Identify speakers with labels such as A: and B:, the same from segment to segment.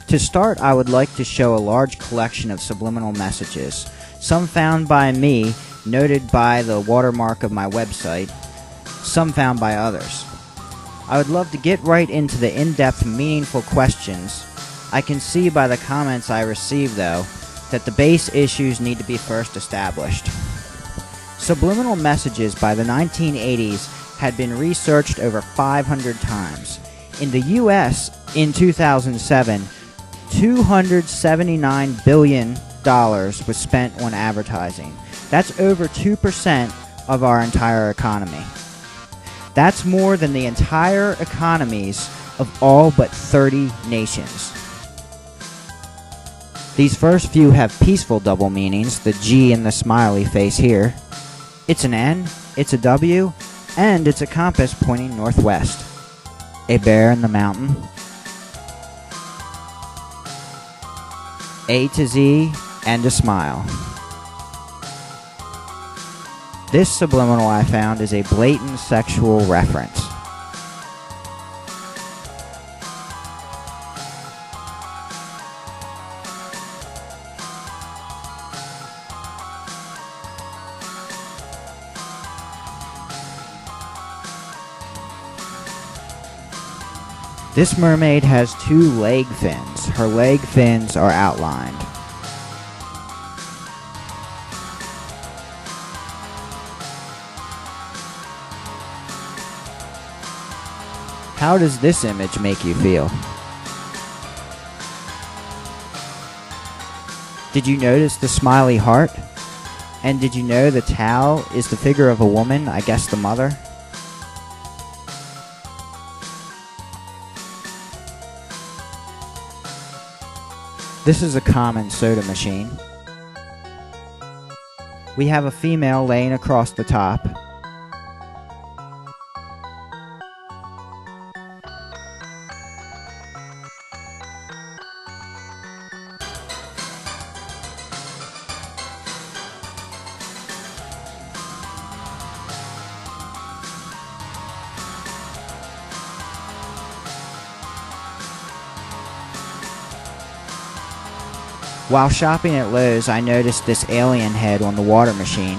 A: To start, I would like to show a large collection of subliminal messages, some found by me, noted by the watermark of my website, some found by others. I would love to get right into the in-depth, meaningful questions. I can see by the comments I receive, though, that the base issues need to be first established. Subliminal messages by the 1980s had been researched over 500 times. In the U.S., in 2007, $279 billion was spent on advertising. That's over 2% of our entire economy. That's more than the entire economies of all but 30 nations. These first few have peaceful double meanings, the G in the smiley face here. It's an N, it's a W, and it's a compass pointing northwest. A bear in the mountain. A to Z, and a smile. This subliminal I found is a blatant sexual reference. This mermaid has 2 leg fins. Her leg fins are outlined. How does this image make you feel? Did you notice the smiley heart? And did you know the towel is the figure of a woman, I guess the mother? This is a common soda machine. We have a female laying across the top. While shopping at Lowe's, I noticed this alien head on the water machine.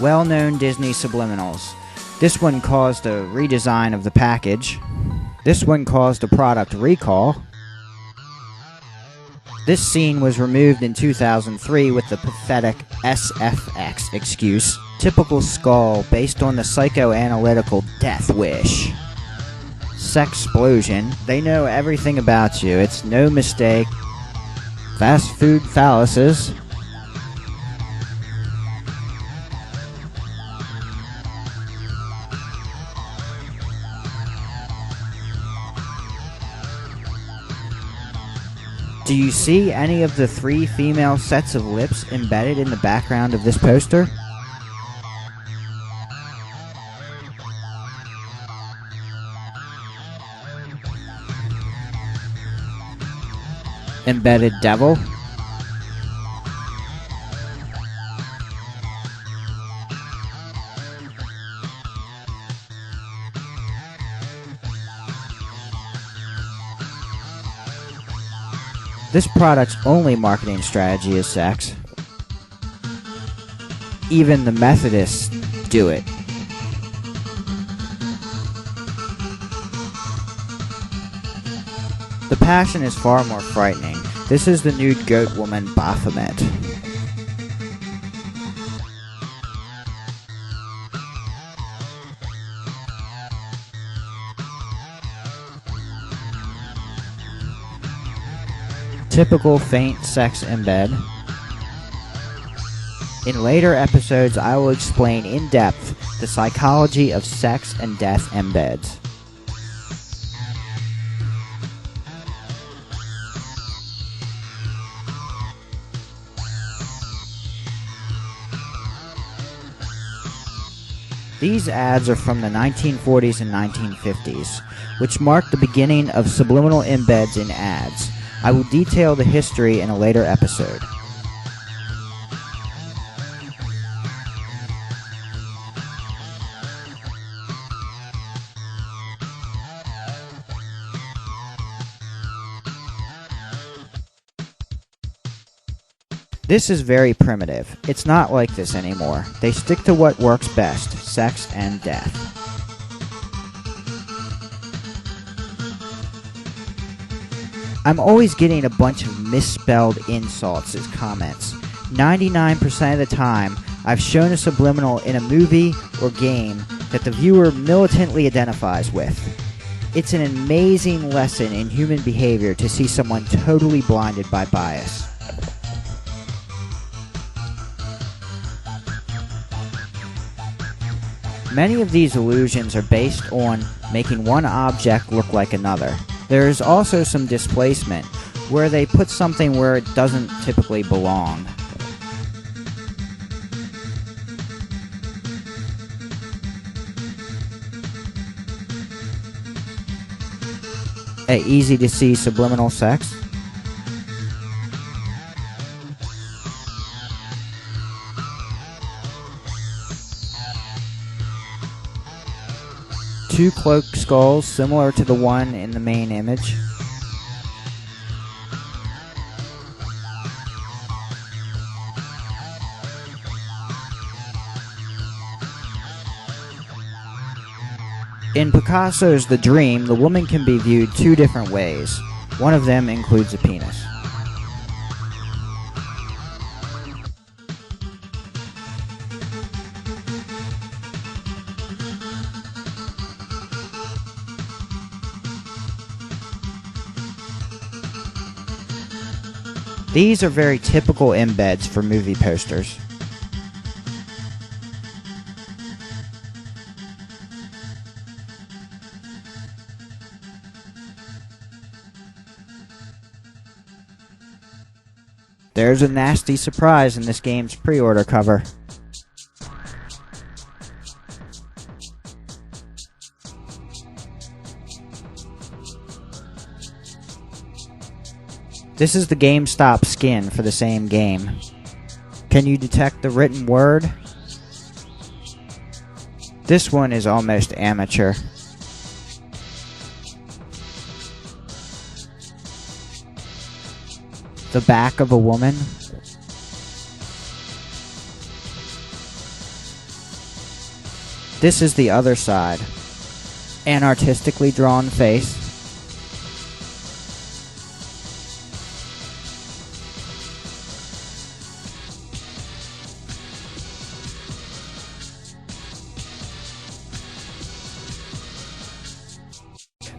A: Well-known Disney subliminals. This one caused a redesign of the package. This one caused a product recall. This scene was removed in 2003 with the pathetic SFX excuse. Typical skull based on the psychoanalytical death wish. Sexplosion. They know everything about you. It's no mistake. Fast food phalluses. Do you see any of the 3 female sets of lips embedded in the background of this poster? Embedded devil. This product's only marketing strategy is sex. Even the Methodists do it. The passion is far more frightening. This is the nude goat woman Baphomet. Typical faint sex embed. In later episodes, I will explain in depth the psychology of sex and death embeds. These ads are from the 1940s and 1950s, which marked the beginning of subliminal embeds in ads. I will detail the history in a later episode. This is very primitive. It's not like this anymore. They stick to what works best, sex and death. I'm always getting a bunch of misspelled insults as comments. 99% of the time, I've shown a subliminal in a movie or game that the viewer militantly identifies with. It's an amazing lesson in human behavior to see someone totally blinded by bias. Many of these illusions are based on making one object look like another. There is also some displacement, where they put something where it doesn't typically belong. Easy to see subliminal sex. Two cloaked skulls similar to the one in the main image. In Picasso's The Dream, the woman can be viewed two different ways. One of them includes a penis. These are very typical embeds for movie posters. There's a nasty surprise in this game's pre-order cover. This is the GameStop skin for the same game. Can you detect the written word? This one is almost amateur. The back of a woman. This is the other side. An artistically drawn face.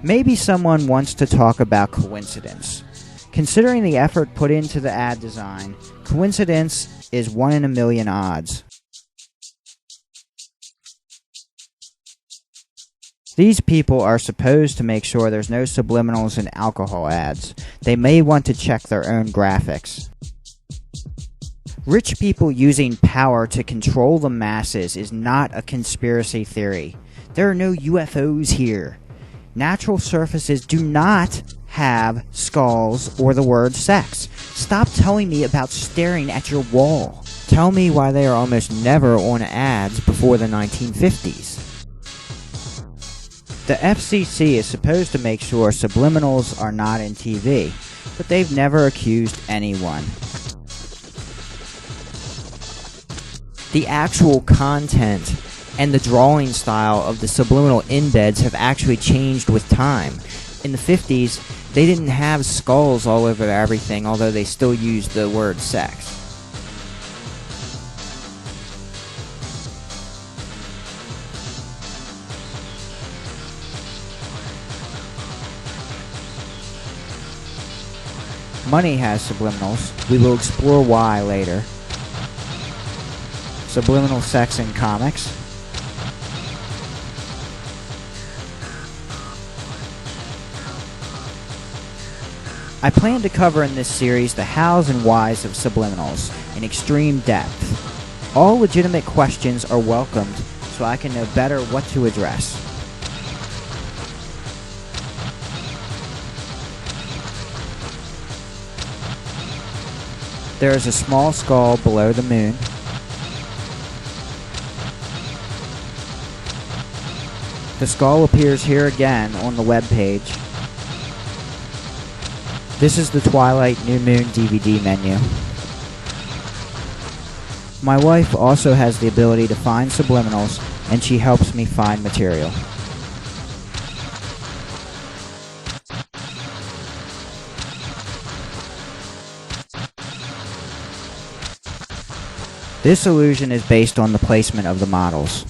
A: Maybe someone wants to talk about coincidence. Considering the effort put into the ad design, coincidence is 1 in a million odds. These people are supposed to make sure there's no subliminals in alcohol ads. They may want to check their own graphics. Rich people using power to control the masses is not a conspiracy theory. There are no UFOs here. Natural surfaces do not have skulls or the word sex. Stop telling me about staring at your wall. Tell me why they are almost never on ads before the 1950s. The FCC is supposed to make sure subliminals are not in TV, but they've never accused anyone. The actual content and the drawing style of the subliminal embeds have actually changed with time. In the 50s, they didn't have skulls all over everything, although they still used the word sex. Money has subliminals. We will explore why later. Subliminal sex in comics. I plan to cover in this series the hows and whys of subliminals in extreme depth. All legitimate questions are welcomed so I can know better what to address. There is a small skull below the moon. The skull appears here again on the webpage. This is the Twilight New Moon DVD menu. My wife also has the ability to find subliminals, and she helps me find material. This illusion is based on the placement of the models.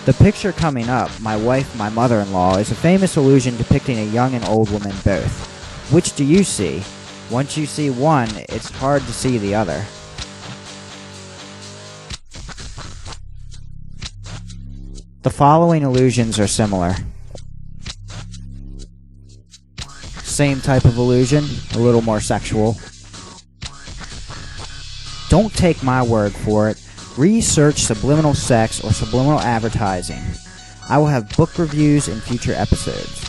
A: The picture coming up, my wife, my mother-in-law, is a famous illusion depicting a young and old woman both. Which do you see? Once you see one, it's hard to see the other. The following illusions are similar. Same type of illusion, a little more sexual. Don't take my word for it. Research subliminal sex or subliminal advertising. I will have book reviews in future episodes.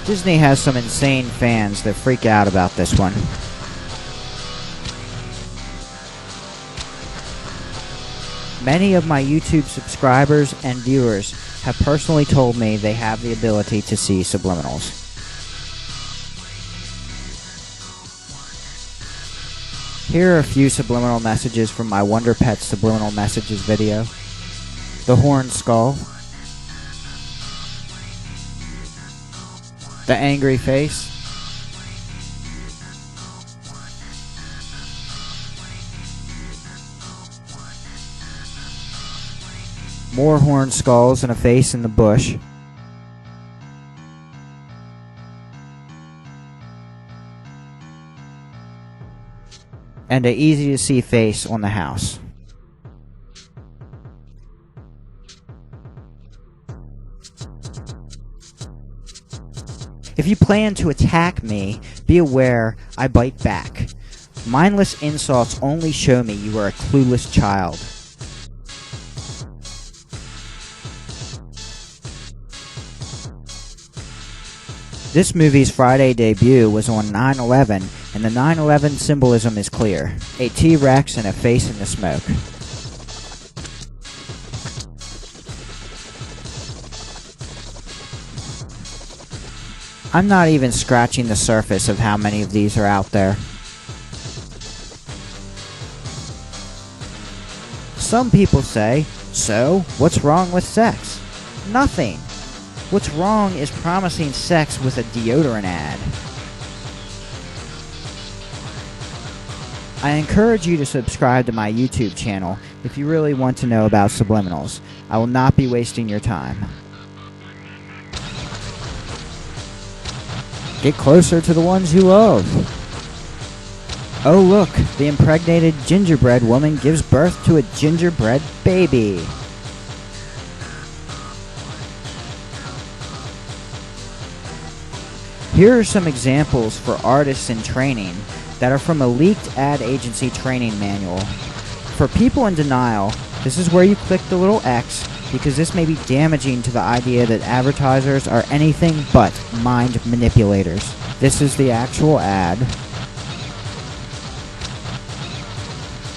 A: Disney has some insane fans that freak out about this one. Many of my YouTube subscribers and viewers have personally told me they have the ability to see subliminals. Here are a few subliminal messages from my Wonder Pet Subliminal Messages video. The horned skull. The angry face. More horned skulls and a face in the bush. And an easy to see face on the house. If you plan to attack me, be aware I bite back. Mindless insults only show me you are a clueless child. This movie's Friday debut was on 9/11, and the 9/11 symbolism is clear. A T-Rex and a face in the smoke. I'm not even scratching the surface of how many of these are out there. Some people say, so, what's wrong with sex? Nothing. What's wrong is promising sex with a deodorant ad. I encourage you to subscribe to my YouTube channel if you really want to know about subliminals. I will not be wasting your time. Get closer to the ones you love. Oh look, the impregnated gingerbread woman gives birth to a gingerbread baby. Here are some examples for artists in training that are from a leaked ad agency training manual. For people in denial, this is where you click the little X because this may be damaging to the idea that advertisers are anything but mind manipulators. This is the actual ad.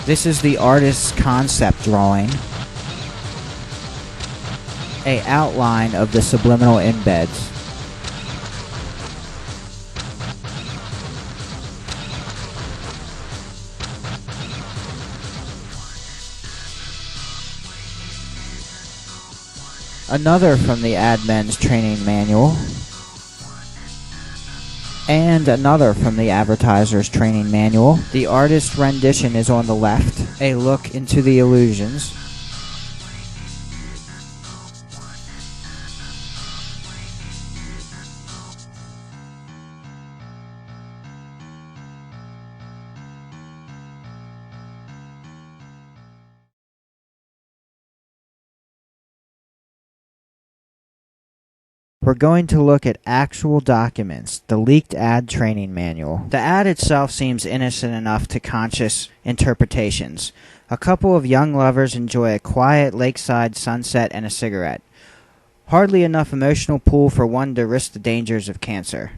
A: This is the artist's concept drawing. An outline of the subliminal embeds. Another from the admin's training manual. And another from the advertiser's training manual. The artist's rendition is on the left. A look into the illusions. We're going to look at actual documents, the leaked ad training manual. The ad itself seems innocent enough to conscious interpretations. A couple of young lovers enjoy a quiet lakeside sunset and a cigarette. Hardly enough emotional pull for one to risk the dangers of cancer.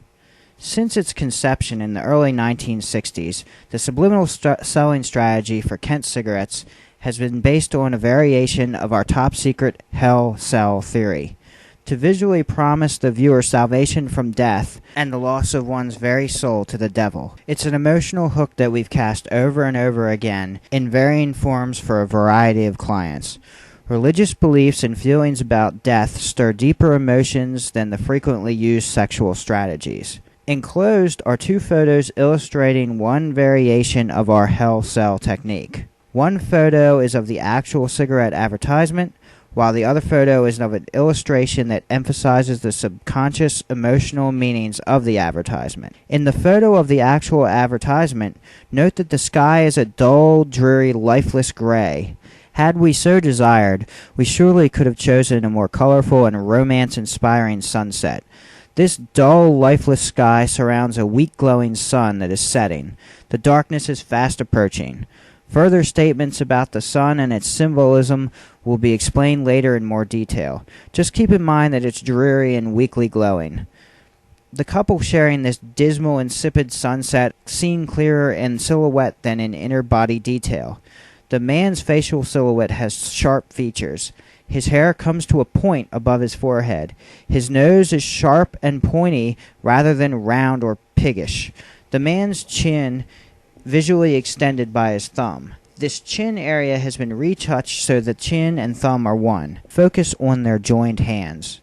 A: Since its conception in the early 1960s, the subliminal selling strategy for Kent cigarettes has been based on a variation of our top-secret hell cell theory, to visually promise the viewer salvation from death and the loss of one's very soul to the devil. It's an emotional hook that we've cast over and over again in varying forms for a variety of clients. Religious beliefs and feelings about death stir deeper emotions than the frequently used sexual strategies. Enclosed are two photos illustrating one variation of our hell cell technique. One photo is of the actual cigarette advertisement, while the other photo is of an illustration that emphasizes the subconscious emotional meanings of the advertisement. In the photo of the actual advertisement, note that the sky is a dull, dreary, lifeless gray. Had we so desired, we surely could have chosen a more colorful and romance-inspiring sunset. This dull, lifeless sky surrounds a weak glowing sun that is setting. The darkness is fast approaching. Further statements about the sun and its symbolism will be explained later in more detail. Just keep in mind that it's dreary and weakly glowing. The couple sharing this dismal, insipid sunset seen clearer in silhouette than in inner body detail. The man's facial silhouette has sharp features. His hair comes to a point above his forehead. His nose is sharp and pointy rather than round or piggish. The man's chin visually extended by his thumb. This chin area has been retouched so the chin and thumb are one. Focus on their joined hands.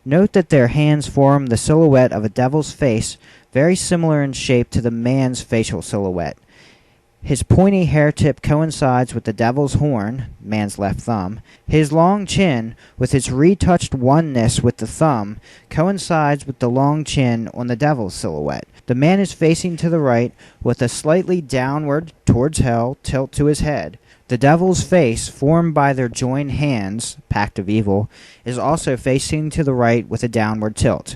A: Note that their hands form the silhouette of a devil's face, very similar in shape to the man's facial silhouette. His pointy hair tip coincides with the devil's horn, man's left thumb. His long chin, with its retouched oneness with the thumb, coincides with the long chin on the devil's silhouette. The man is facing to the right, with a slightly downward, towards hell, tilt to his head. The devil's face, formed by their joined hands, pact of evil, is also facing to the right with a downward tilt.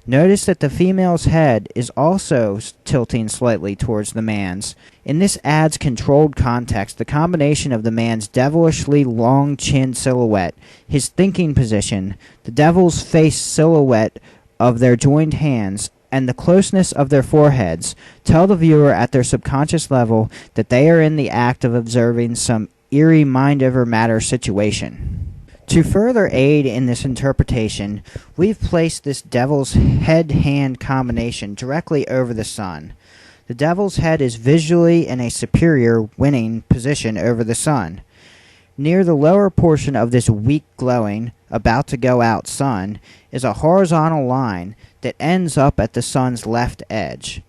A: Notice that the female's head is also tilting slightly towards the man's. In this adds controlled context. The combination of the man's devilishly long chin silhouette, his thinking position, the devil's face silhouette of their joined hands, and the closeness of their foreheads tell the viewer at their subconscious level that they are in the act of observing some eerie mind-over-matter situation. To further aid in this interpretation, we've placed this devil's head-hand combination directly over the sun. The devil's head is visually in a superior, winning position over the sun. Near the lower portion of this weak glowing, about to go out sun, is a horizontal line that ends up at the sun's left edge.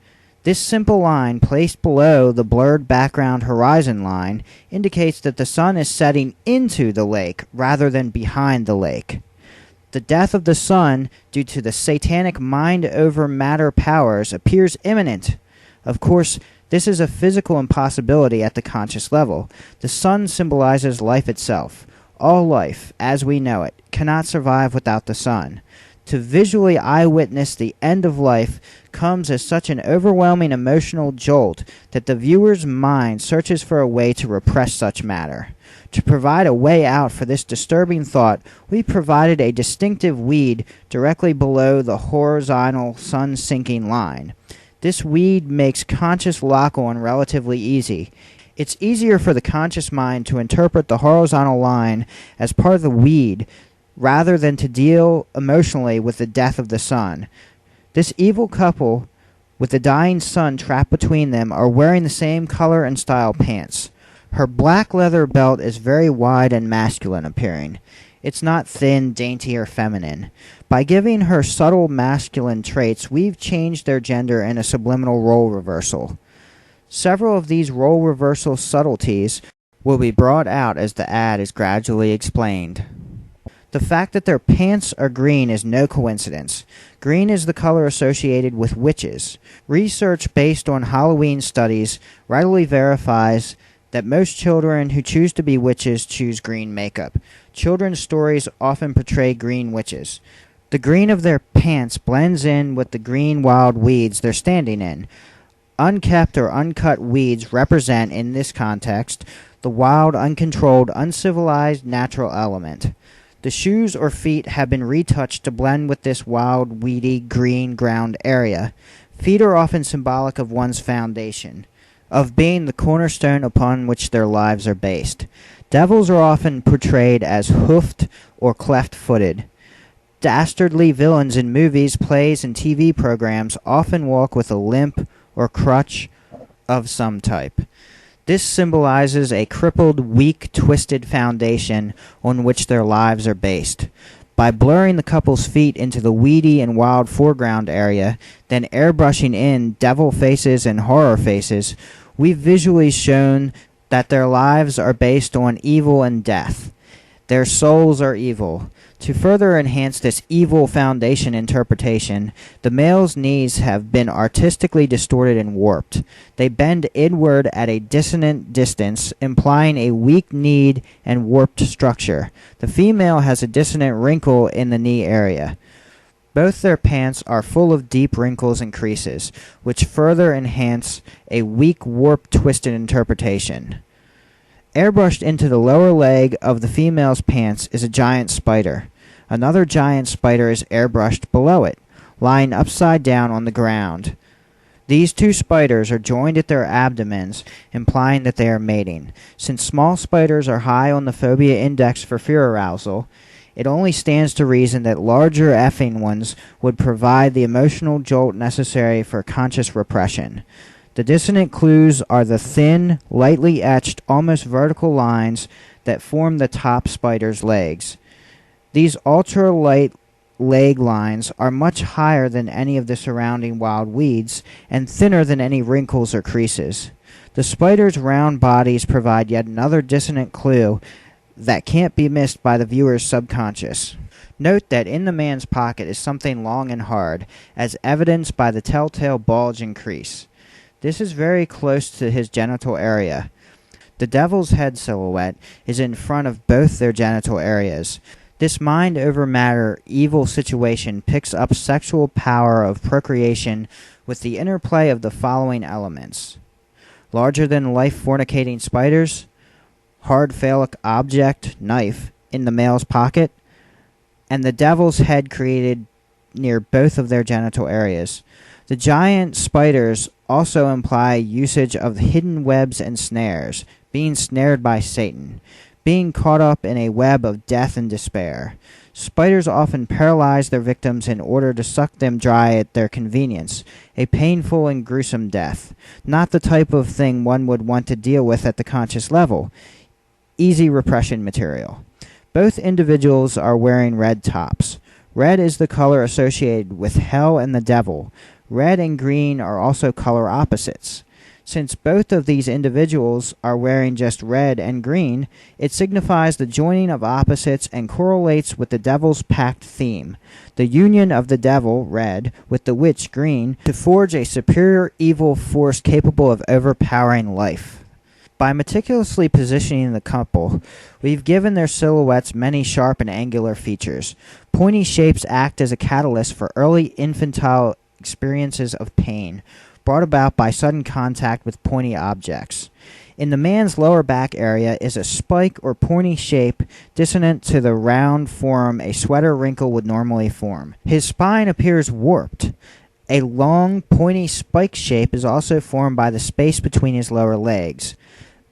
A: This simple line, placed below the blurred background horizon line, indicates that the sun is setting into the lake rather than behind the lake. The death of the sun, due to the satanic mind-over-matter powers, appears imminent. Of course, this is a physical impossibility at the conscious level. The sun symbolizes life itself. All life, as we know it, cannot survive without the sun. To visually eyewitness the end of life comes as such an overwhelming emotional jolt that the viewer's mind searches for a way to repress such matter. To provide a way out for this disturbing thought, we provided a distinctive weed directly below the horizontal sun-sinking line. This weed makes conscious lock-on relatively easy. It's easier for the conscious mind to interpret the horizontal line as part of the weed rather than to deal emotionally with the death of the sun. This evil couple, with the dying sun trapped between them, are wearing the same color and style pants. Her black leather belt is very wide and masculine appearing. It's not thin, dainty, or feminine. By giving her subtle masculine traits, we've changed their gender in a subliminal role reversal. Several of these role reversal subtleties will be brought out as the ad is gradually explained. The fact that their pants are green is no coincidence. Green is the color associated with witches. Research based on Halloween studies readily verifies that most children who choose to be witches choose green makeup. Children's stories often portray green witches. The green of their pants blends in with the green wild weeds they're standing in. Unkept or uncut weeds represent, in this context, the wild, uncontrolled, uncivilized natural element. The shoes or feet have been retouched to blend with this wild, weedy, green ground area. Feet are often symbolic of one's foundation, of being the cornerstone upon which their lives are based. Devils are often portrayed as hoofed or cleft-footed. Dastardly villains in movies, plays, and TV programs often walk with a limp or crutch of some type. This symbolizes a crippled, weak, twisted foundation on which their lives are based. By blurring the couple's feet into the weedy and wild foreground area, then airbrushing in devil faces and horror faces, we've visually shown that their lives are based on evil and death. Their souls are evil. To further enhance this evil foundation interpretation, the male's knees have been artistically distorted and warped. They bend inward at a dissonant distance, implying a weak knee and warped structure. The female has a dissonant wrinkle in the knee area. Both their pants are full of deep wrinkles and creases, which further enhance a weak, warped, twisted interpretation. Airbrushed into the lower leg of the female's pants is a giant spider. Another giant spider is airbrushed below it, lying upside down on the ground. These two spiders are joined at their abdomens, implying that they are mating. Since small spiders are high on the phobia index for fear arousal, it only stands to reason that larger effing ones would provide the emotional jolt necessary for conscious repression. The dissonant clues are the thin, lightly etched, almost vertical lines that form the top spider's legs. These ultra-light leg lines are much higher than any of the surrounding wild weeds and thinner than any wrinkles or creases. The spider's round bodies provide yet another dissonant clue that can't be missed by the viewer's subconscious. Note that in the man's pocket is something long and hard, as evidenced by the telltale bulge and crease. This is very close to his genital area. The devil's head silhouette is in front of both their genital areas. This mind over matter evil situation picks up sexual power of procreation with the interplay of the following elements: larger than life fornicating spiders, hard phallic object, knife, in the male's pocket, and the devil's head created near both of their genital areas. The giant spiders also imply usage of hidden webs and snares, being snared by Satan, being caught up in a web of death and despair. Spiders often paralyze their victims in order to suck them dry at their convenience, a painful and gruesome death, not the type of thing one would want to deal with at the conscious level. Easy repression material. Both individuals are wearing red tops. Red is the color associated with hell and the devil. Red and green are also color opposites. Since both of these individuals are wearing just red and green, it signifies the joining of opposites and correlates with the devil's pact theme, the union of the devil, red, with the witch, green, to forge a superior evil force capable of overpowering life. By meticulously positioning the couple, we've given their silhouettes many sharp and angular features. Pointy shapes act as a catalyst for early infantile experiences of pain, brought about by sudden contact with pointy objects. In the man's lower back area is a spike or pointy shape dissonant to the round form a sweater wrinkle would normally form. His spine appears warped. A long, pointy spike shape is also formed by the space between his lower legs.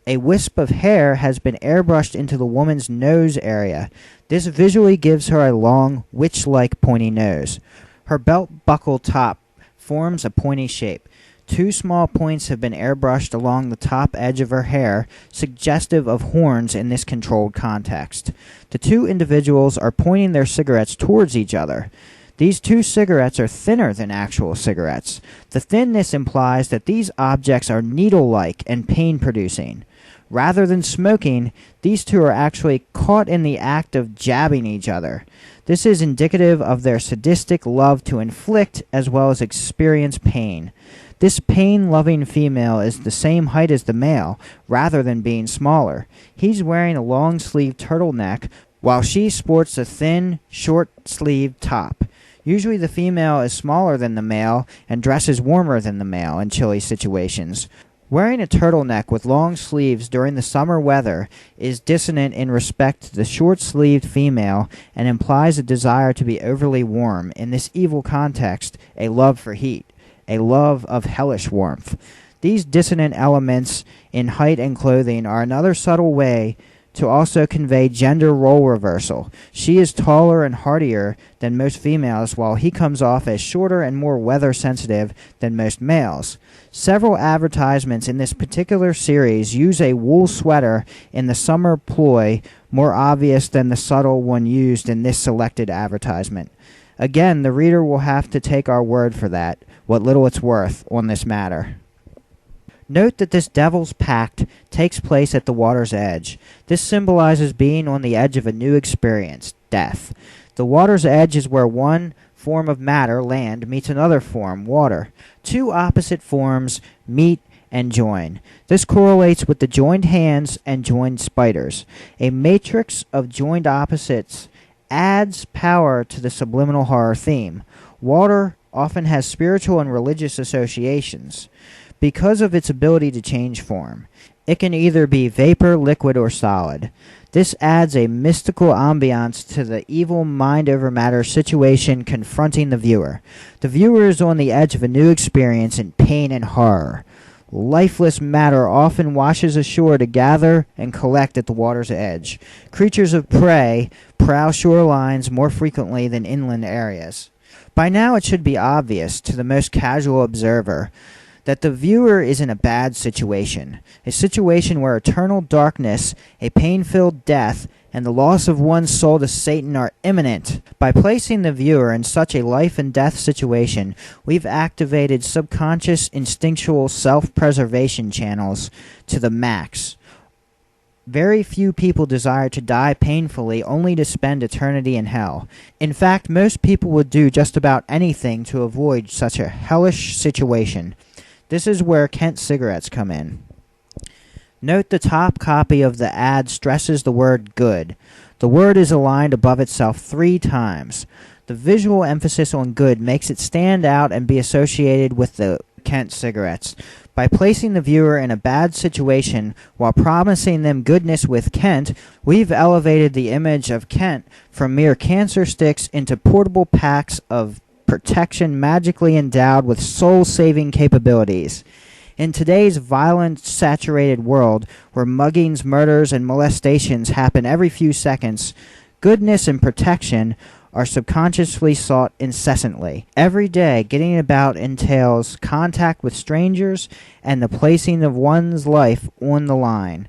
A: A wisp of hair has been airbrushed into the woman's nose area. This visually gives her a long, witch-like pointy nose. Her belt buckle top forms a pointy shape. Two small points have been airbrushed along the top edge of her hair, suggestive of horns in this controlled context. The two individuals are pointing their cigarettes towards each other. These two cigarettes are thinner than actual cigarettes. The thinness implies that these objects are needle-like and pain-producing. Rather than smoking, these two are actually caught in the act of jabbing each other. This is indicative of their sadistic love to inflict as well as experience pain. This pain-loving female is the same height as the male, rather than being smaller. He's wearing a long-sleeved turtleneck, while she sports a thin, short-sleeved top. Usually the female is smaller than the male and dresses warmer than the male in chilly situations. Wearing a turtleneck with long sleeves during the summer weather is dissonant in respect to the short-sleeved female and implies a desire to be overly warm, in this evil context, a love for heat. a love of hellish warmth. These dissonant elements in height and clothing are another subtle way to also convey gender role reversal. She is taller and hardier than most females, while he comes off as shorter and more weather sensitive than most males. Several advertisements in this particular series use a wool sweater in the summer ploy, more obvious than the subtle one used in this selected advertisement. Again, the reader will have to take our word for that, what little it's worth, on this matter. Note that this devil's pact takes place at the water's edge. This symbolizes being on the edge of a new experience, death. The water's edge is where one form of matter, land, meets another form, water. Two opposite forms meet and join. This correlates with the joined hands and joined spiders. A matrix of joined opposites adds power to the subliminal horror theme. Water often has spiritual and religious associations because of its ability to change form. It can either be vapor, liquid, or solid. This adds a mystical ambiance to the evil mind over matter situation confronting the viewer. The viewer is on the edge of a new experience in pain and horror. Lifeless matter often washes ashore to gather and collect at the water's edge. Creatures of prey prowl shorelines more frequently than inland areas. By now it should be obvious to the most casual observer that the viewer is in a bad situation, a situation where eternal darkness, a pain-filled death, and the loss of one's soul to Satan are imminent. By placing the viewer in such a life and death situation, we've activated subconscious instinctual self-preservation channels to the max. Very few people desire to die painfully only to spend eternity in hell. In fact, most people would do just about anything to avoid such a hellish situation. This is where Kent cigarettes come in. Note the top copy of the ad stresses the word good. The word is aligned above itself 3 times. The visual emphasis on good makes it stand out and be associated with the Kent cigarettes. By placing the viewer in a bad situation while promising them goodness with Kent, we've elevated the image of Kent from mere cancer sticks into portable packs of protection magically endowed with soul-saving capabilities. In today's violence-saturated world, where muggings, murders, and molestations happen every few seconds, goodness and protection are subconsciously sought incessantly. Every day, getting about entails contact with strangers and the placing of one's life on the line.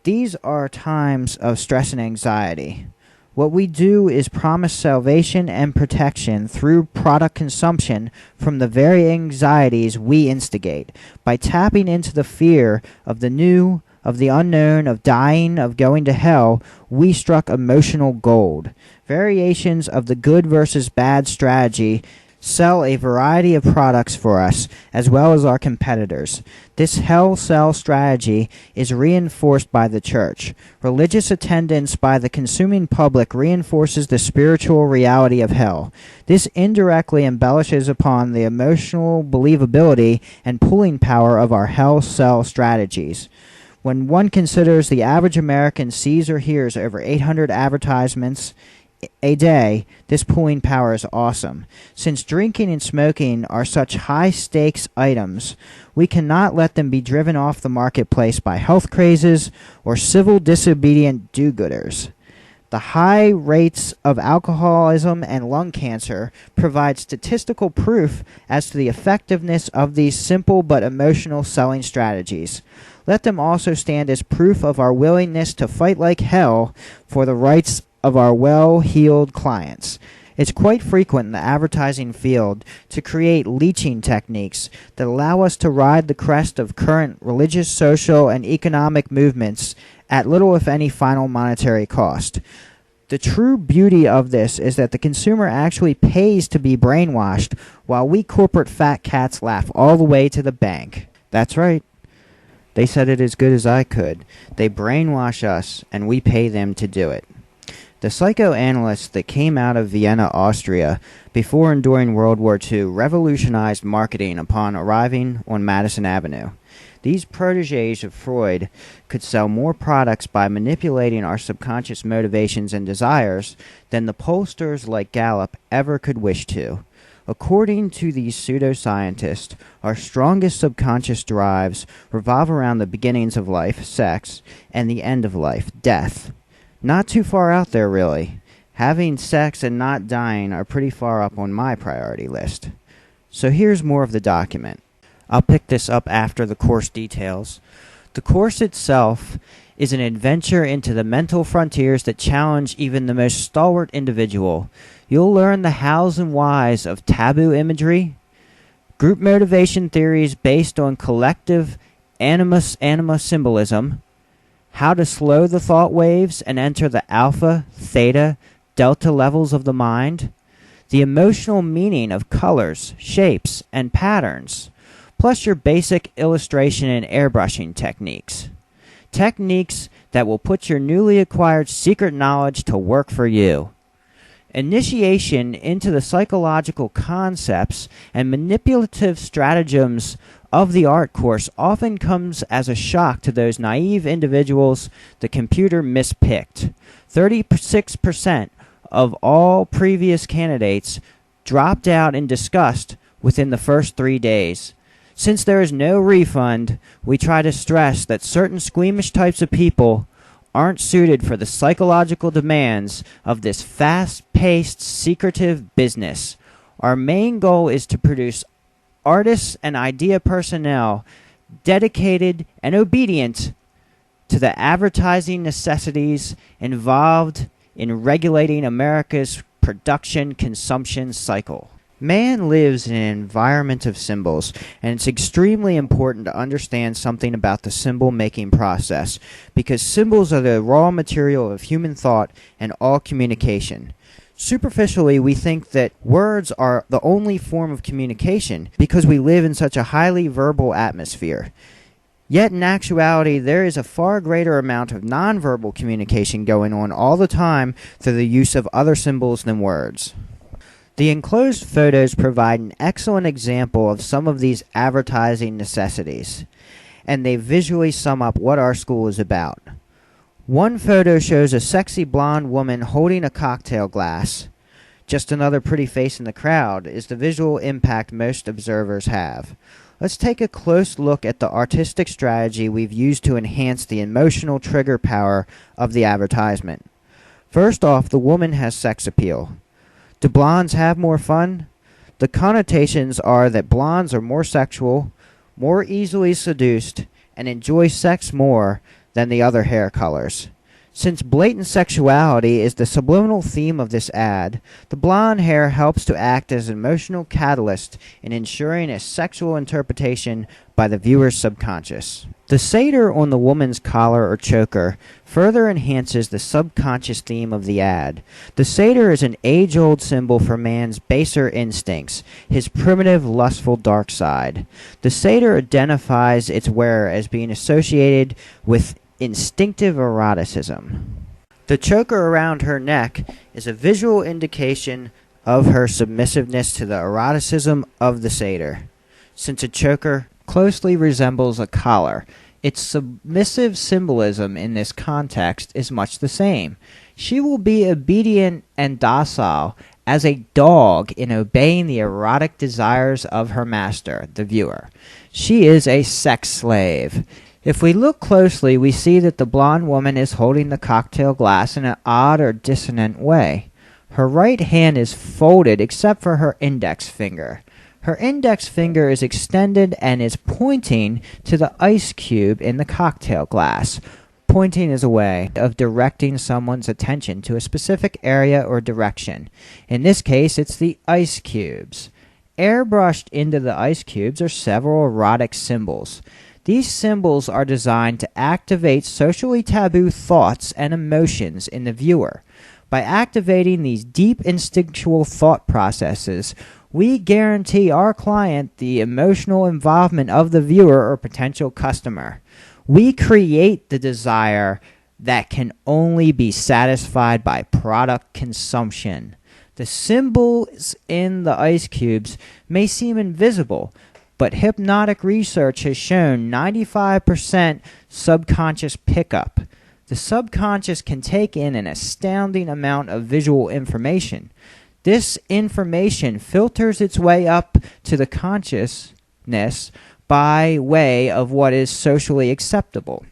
A: These are times of stress and anxiety. What we do is promise salvation and protection through product consumption from the very anxieties we instigate. By tapping into the fear of the new, of the unknown, of dying, of going to hell, we struck emotional gold. Variations of the good versus bad strategy sell a variety of products for us, as well as our competitors. This hell sell strategy is reinforced by the church. Religious attendance by the consuming public reinforces the spiritual reality of hell. This indirectly embellishes upon the emotional believability and pulling power of our hell sell strategies. When one considers the average American sees or hears over 800 advertisements a day, this pulling power is awesome. Since drinking and smoking are such high-stakes items, we cannot let them be driven off the marketplace by health crazes or civil disobedient do-gooders. The high rates of alcoholism and lung cancer provide statistical proof as to the effectiveness of these simple but emotional selling strategies. Let them also stand as proof of our willingness to fight like hell for the rights of our well-heeled clients. It's quite frequent in the advertising field to create leeching techniques that allow us to ride the crest of current religious, social, and economic movements at little if any final monetary cost. The true beauty of this is that the consumer actually pays to be brainwashed, while we corporate fat cats laugh all the way to the bank. That's right. They said it as good as I could. They brainwash us, and we pay them to do it. The psychoanalysts that came out of Vienna, Austria, before and during World War II revolutionized marketing upon arriving on Madison Avenue. These protégés of Freud could sell more products by manipulating our subconscious motivations and desires than the pollsters like Gallup ever could wish to. According to these pseudoscientists, our strongest subconscious drives revolve around the beginnings of life, sex, and the end of life, death. Not too far out there, really. Having sex and not dying are pretty far up on my priority list. So here's more of the document. I'll pick this up after the course details. The course itself is an adventure into the mental frontiers that challenge even the most stalwart individual. You'll learn the hows and whys of taboo imagery, group motivation theories based on collective anima symbolism, how to slow the thought waves and enter the alpha, theta, delta levels of the mind, the emotional meaning of colors, shapes, and patterns, plus your basic illustration and airbrushing techniques. Techniques that will put your newly acquired secret knowledge to work for you. Initiation into the psychological concepts and manipulative stratagems of the art course often comes as a shock to those naive individuals the computer mispicked. 36% of all previous candidates dropped out in disgust within the first 3 days. Since there is no refund, we try to stress that certain squeamish types of people aren't suited for the psychological demands of this fast-paced, secretive business. Our main goal is to produce artists and idea personnel dedicated and obedient to the advertising necessities involved in regulating America's production consumption cycle. Man lives in an environment of symbols, and it's extremely important to understand something about the symbol-making process, because symbols are the raw material of human thought and all communication. Superficially, we think that words are the only form of communication because we live in such a highly verbal atmosphere. Yet in actuality, there is a far greater amount of nonverbal communication going on all the time through the use of other symbols than words. The enclosed photos provide an excellent example of some of these advertising necessities, and they visually sum up what our school is about. One photo shows a sexy blonde woman holding a cocktail glass. Just another pretty face in the crowd is the visual impact most observers have. Let's take a close look at the artistic strategy we've used to enhance the emotional trigger power of the advertisement. First off, the woman has sex appeal. Do blondes have more fun? The connotations are that blondes are more sexual, more easily seduced, and enjoy sex more than the other hair colors. Since blatant sexuality is the subliminal theme of this ad, the blonde hair helps to act as an emotional catalyst in ensuring a sexual interpretation by the viewer's subconscious. The satyr on the woman's collar or choker further enhances the subconscious theme of the ad. The satyr is an age-old symbol for man's baser instincts, his primitive, lustful dark side. The satyr identifies its wearer as being associated with instinctive eroticism. The choker around her neck is a visual indication of her submissiveness to the eroticism of the satyr. Since a choker closely resembles a collar, its submissive symbolism in this context is much the same. She will be obedient and docile as a dog in obeying the erotic desires of her master, the viewer. She is a sex slave. If we look closely, we see that the blonde woman is holding the cocktail glass in an odd or dissonant way. Her right hand is folded except for her index finger. Her index finger is extended and is pointing to the ice cube in the cocktail glass. Pointing is a way of directing someone's attention to a specific area or direction. In this case, it's the ice cubes. Airbrushed into the ice cubes are several erotic symbols. These symbols are designed to activate socially taboo thoughts and emotions in the viewer. By activating these deep instinctual thought processes, we guarantee our client the emotional involvement of the viewer or potential customer. We create the desire that can only be satisfied by product consumption. The symbols in the ice cubes may seem invisible, but hypnotic research has shown 95% subconscious pickup. The subconscious can take in an astounding amount of visual information. This information filters its way up to the consciousness by way of what is socially acceptable.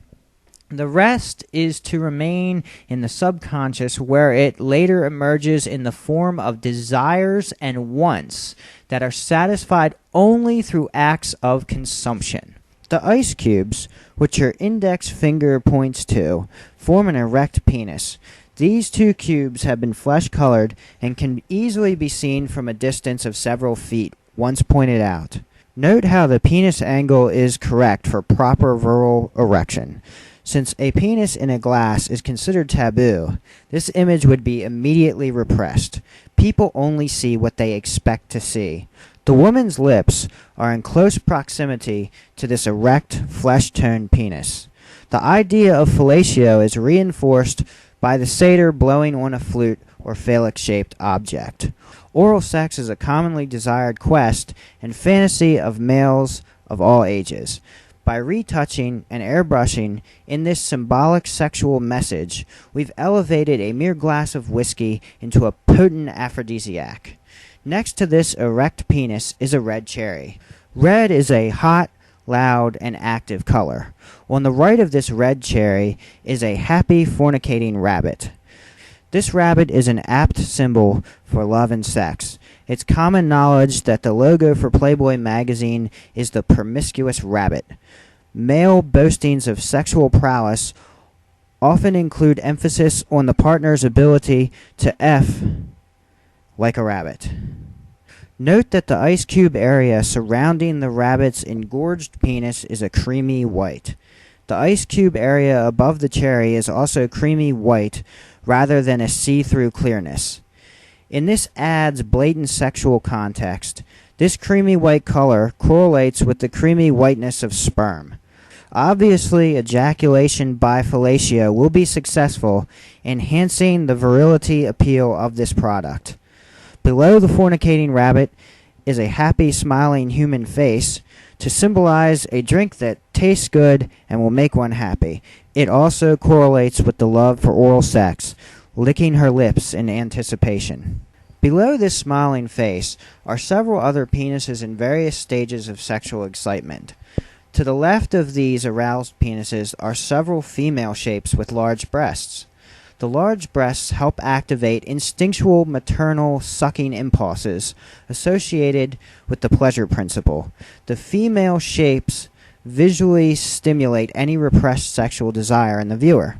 A: The rest is to remain in the subconscious, where it later emerges in the form of desires and wants that are satisfied only through acts of consumption. The ice cubes, which your index finger points to, form an erect penis. These two cubes have been flesh-colored and can easily be seen from a distance of several feet once pointed out. Note how the penis angle is correct for proper virile erection. Since a penis in a glass is considered taboo, this image would be immediately repressed. People only see what they expect to see. The woman's lips are in close proximity to this erect, flesh-toned penis. The idea of fellatio is reinforced by the satyr blowing on a flute or phallic-shaped object. Oral sex is a commonly desired quest and fantasy of males of all ages. By retouching and airbrushing in this symbolic sexual message, we've elevated a mere glass of whiskey into a potent aphrodisiac. Next to this erect penis is a red cherry. Red is a hot, loud, and active color. On the right of this red cherry is a happy fornicating rabbit. This rabbit is an apt symbol for love and sex. It's common knowledge that the logo for Playboy magazine is the promiscuous rabbit. Male boastings of sexual prowess often include emphasis on the partner's ability to F like a rabbit. Note that the ice cube area surrounding the rabbit's engorged penis is a creamy white. The ice cube area above the cherry is also creamy white rather than a see-through clearness. In this ad's blatant sexual context, this creamy white color correlates with the creamy whiteness of sperm. Obviously, ejaculation by fellatio will be successful, enhancing the virility appeal of this product. Below the fornicating rabbit is a happy, smiling human face to symbolize a drink that tastes good and will make one happy. It also correlates with the love for oral sex, licking her lips in anticipation. Below this smiling face are several other penises in various stages of sexual excitement. To the left of these aroused penises are several female shapes with large breasts. The large breasts help activate instinctual maternal sucking impulses associated with the pleasure principle. The female shapes visually stimulate any repressed sexual desire in the viewer.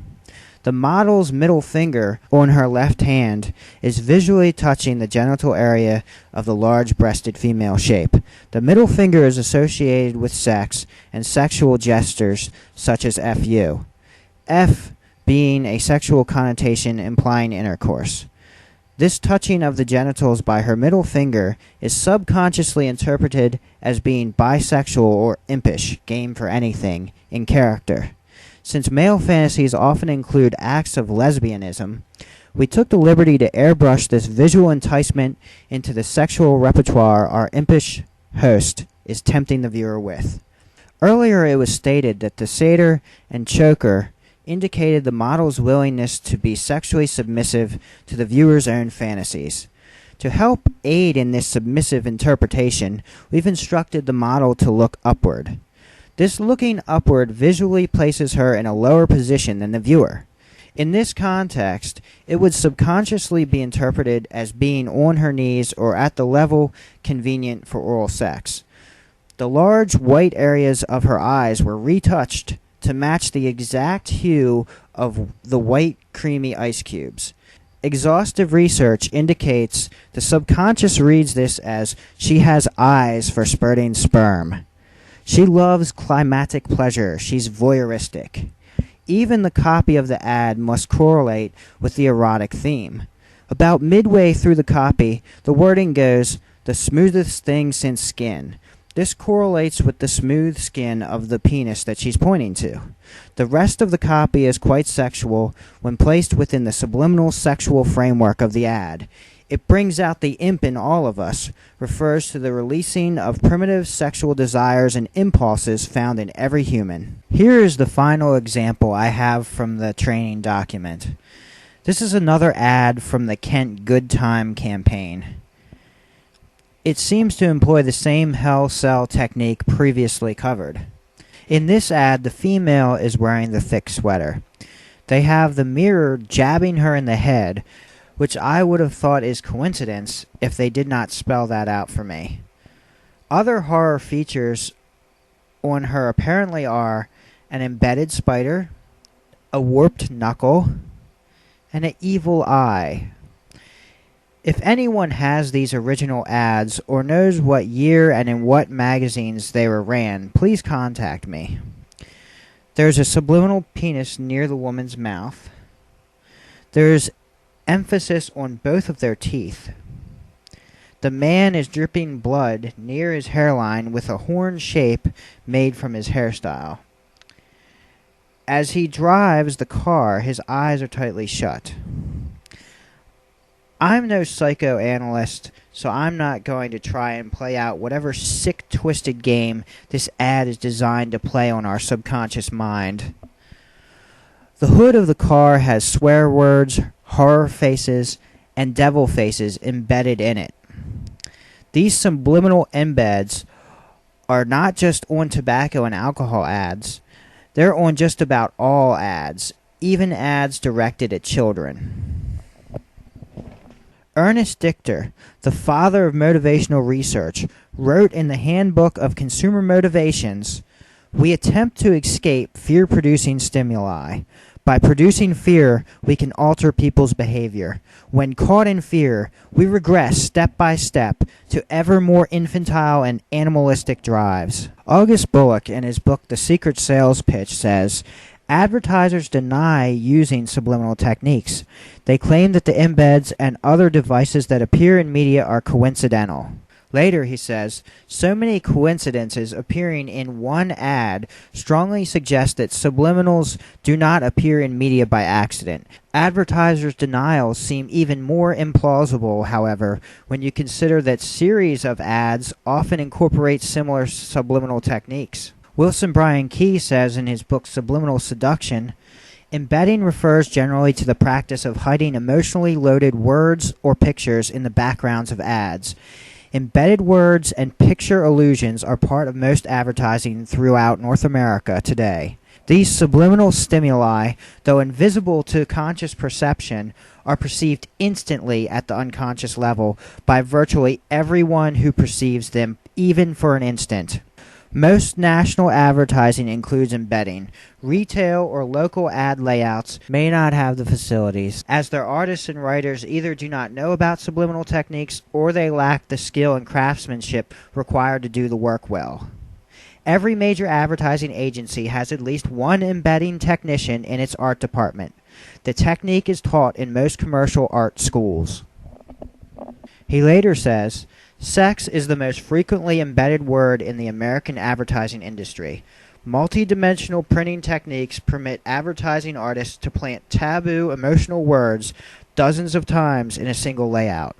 A: The model's middle finger on her left hand is visually touching the genital area of the large-breasted female shape. The middle finger is associated with sex and sexual gestures such as FU. F being a sexual connotation implying intercourse. This touching of the genitals by her middle finger is subconsciously interpreted as being bisexual or impish, game for anything, in character. Since male fantasies often include acts of lesbianism, we took the liberty to airbrush this visual enticement into the sexual repertoire our impish host is tempting the viewer with. Earlier it was stated that the satyr and choker indicated the model's willingness to be sexually submissive to the viewer's own fantasies. To help aid in this submissive interpretation, we've instructed the model to look upward. This looking upward visually places her in a lower position than the viewer. In this context, it would subconsciously be interpreted as being on her knees or at the level convenient for oral sex. The large white areas of her eyes were retouched to match the exact hue of the white creamy ice cubes. Exhaustive research indicates the subconscious reads this as she has eyes for spurting sperm. She loves climatic pleasure. She's voyeuristic. Even the copy of the ad must correlate with the erotic theme. About midway through the copy, the wording goes, "the smoothest thing since skin." This correlates with the smooth skin of the penis that she's pointing to. The rest of the copy is quite sexual when placed within the subliminal sexual framework of the ad. It brings out the imp in all of us, refers to the releasing of primitive sexual desires and impulses found in every human. Here is the final example I have from the training document. This is another ad from the Kent Good Time campaign. It seems to employ the same hell sell technique previously covered. In this ad, the female is wearing the thick sweater. They have the mirror jabbing her in the head, which I would have thought is coincidence if they did not spell that out for me. Other horror features on her apparently are an embedded spider, a warped knuckle, and an evil eye. If anyone has these original ads or knows what year and in what magazines they were ran, please contact me. There's a subliminal penis near the woman's mouth. There's emphasis on both of their teeth. The man is dripping blood near his hairline with a horn shape made from his hairstyle. As he drives the car, his eyes are tightly shut. I'm no psychoanalyst, so I'm not going to try and play out whatever sick, twisted game this ad is designed to play on our subconscious mind. The hood of the car has swear words, horror faces, and devil faces embedded in it. These subliminal embeds are not just on tobacco and alcohol ads. They're on just about all ads, even ads directed at children. Ernest Dichter, the father of motivational research, wrote in the Handbook of Consumer Motivations, "We attempt to escape fear-producing stimuli. By producing fear, we can alter people's behavior. When caught in fear, we regress step by step to ever more infantile and animalistic drives." August Bullock, in his book The Secret Sales Pitch, says, advertisers deny using subliminal techniques. They claim that the embeds and other devices that appear in media are coincidental. Later, he says, so many coincidences appearing in one ad strongly suggest that subliminals do not appear in media by accident. Advertisers' denials seem even more implausible, however, when you consider that series of ads often incorporate similar subliminal techniques. Wilson Bryan Key says in his book Subliminal Seduction, embedding refers generally to the practice of hiding emotionally loaded words or pictures in the backgrounds of ads. Embedded words and picture illusions are part of most advertising throughout North America today. These subliminal stimuli, though invisible to conscious perception, are perceived instantly at the unconscious level by virtually everyone who perceives them, even for an instant. Most national advertising includes embedding. Retail or local ad layouts may not have the facilities, as their artists and writers either do not know about subliminal techniques or they lack the skill and craftsmanship required to do the work well. Every major advertising agency has at least one embedding technician in its art department. The technique is taught in most commercial art schools. He later says, sex is the most frequently embedded word in the American advertising industry. Multi-dimensional printing techniques permit advertising artists to plant taboo emotional words dozens of times in a single layout.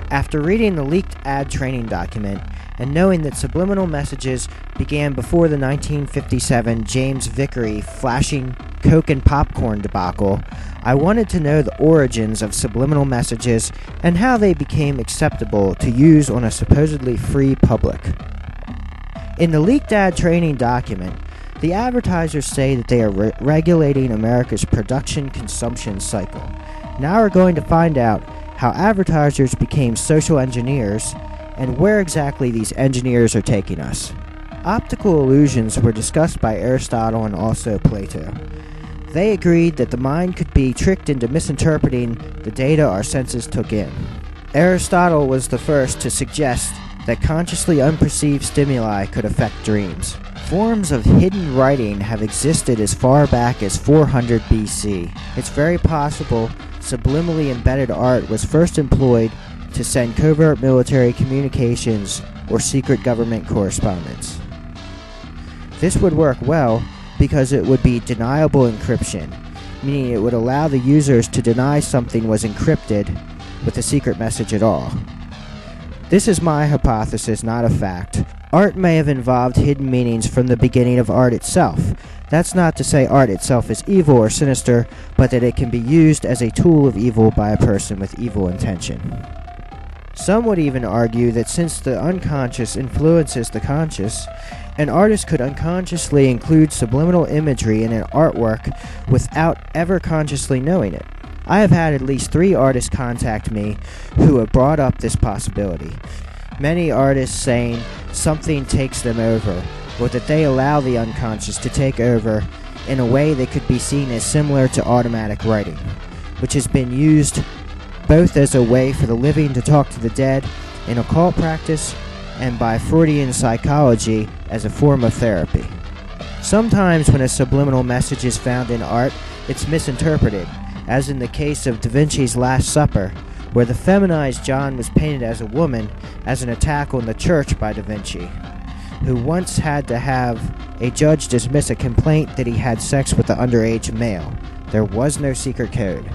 A: After reading the leaked ad training document and knowing that subliminal messages began before the 1957 James Vickery flashing Coke and popcorn debacle, I wanted to know the origins of subliminal messages and how they became acceptable to use on a supposedly free public. In the leaked ad training document, the advertisers say that they are regulating America's production-consumption cycle. Now we're going to find out how advertisers became social engineers, and where exactly these engineers are taking us. Optical illusions were discussed by Aristotle and also Plato. They agreed that the mind could be tricked into misinterpreting the data our senses took in. Aristotle was the first to suggest that consciously unperceived stimuli could affect dreams. Forms of hidden writing have existed as far back as 400 BC. It's very possible subliminally embedded art was first employed to send covert military communications or secret government correspondence. This would work well because it would be deniable encryption, meaning it would allow the users to deny something was encrypted with a secret message at all. This is my hypothesis, not a fact. Art may have involved hidden meanings from the beginning of art itself. That's not to say art itself is evil or sinister, but that it can be used as a tool of evil by a person with evil intention. Some would even argue that since the unconscious influences the conscious, an artist could unconsciously include subliminal imagery in an artwork without ever consciously knowing it. I have had at least 3 artists contact me who have brought up this possibility. Many artists saying something takes them over, or that they allow the unconscious to take over in a way that could be seen as similar to automatic writing, which has been used both as a way for the living to talk to the dead in occult practice and by Freudian psychology as a form of therapy. Sometimes when a subliminal message is found in art, it's misinterpreted, as in the case of Da Vinci's Last Supper, where the feminized John was painted as a woman as an attack on the church by Da Vinci, who once had to have a judge dismiss a complaint that he had sex with an underage male. There was no secret code.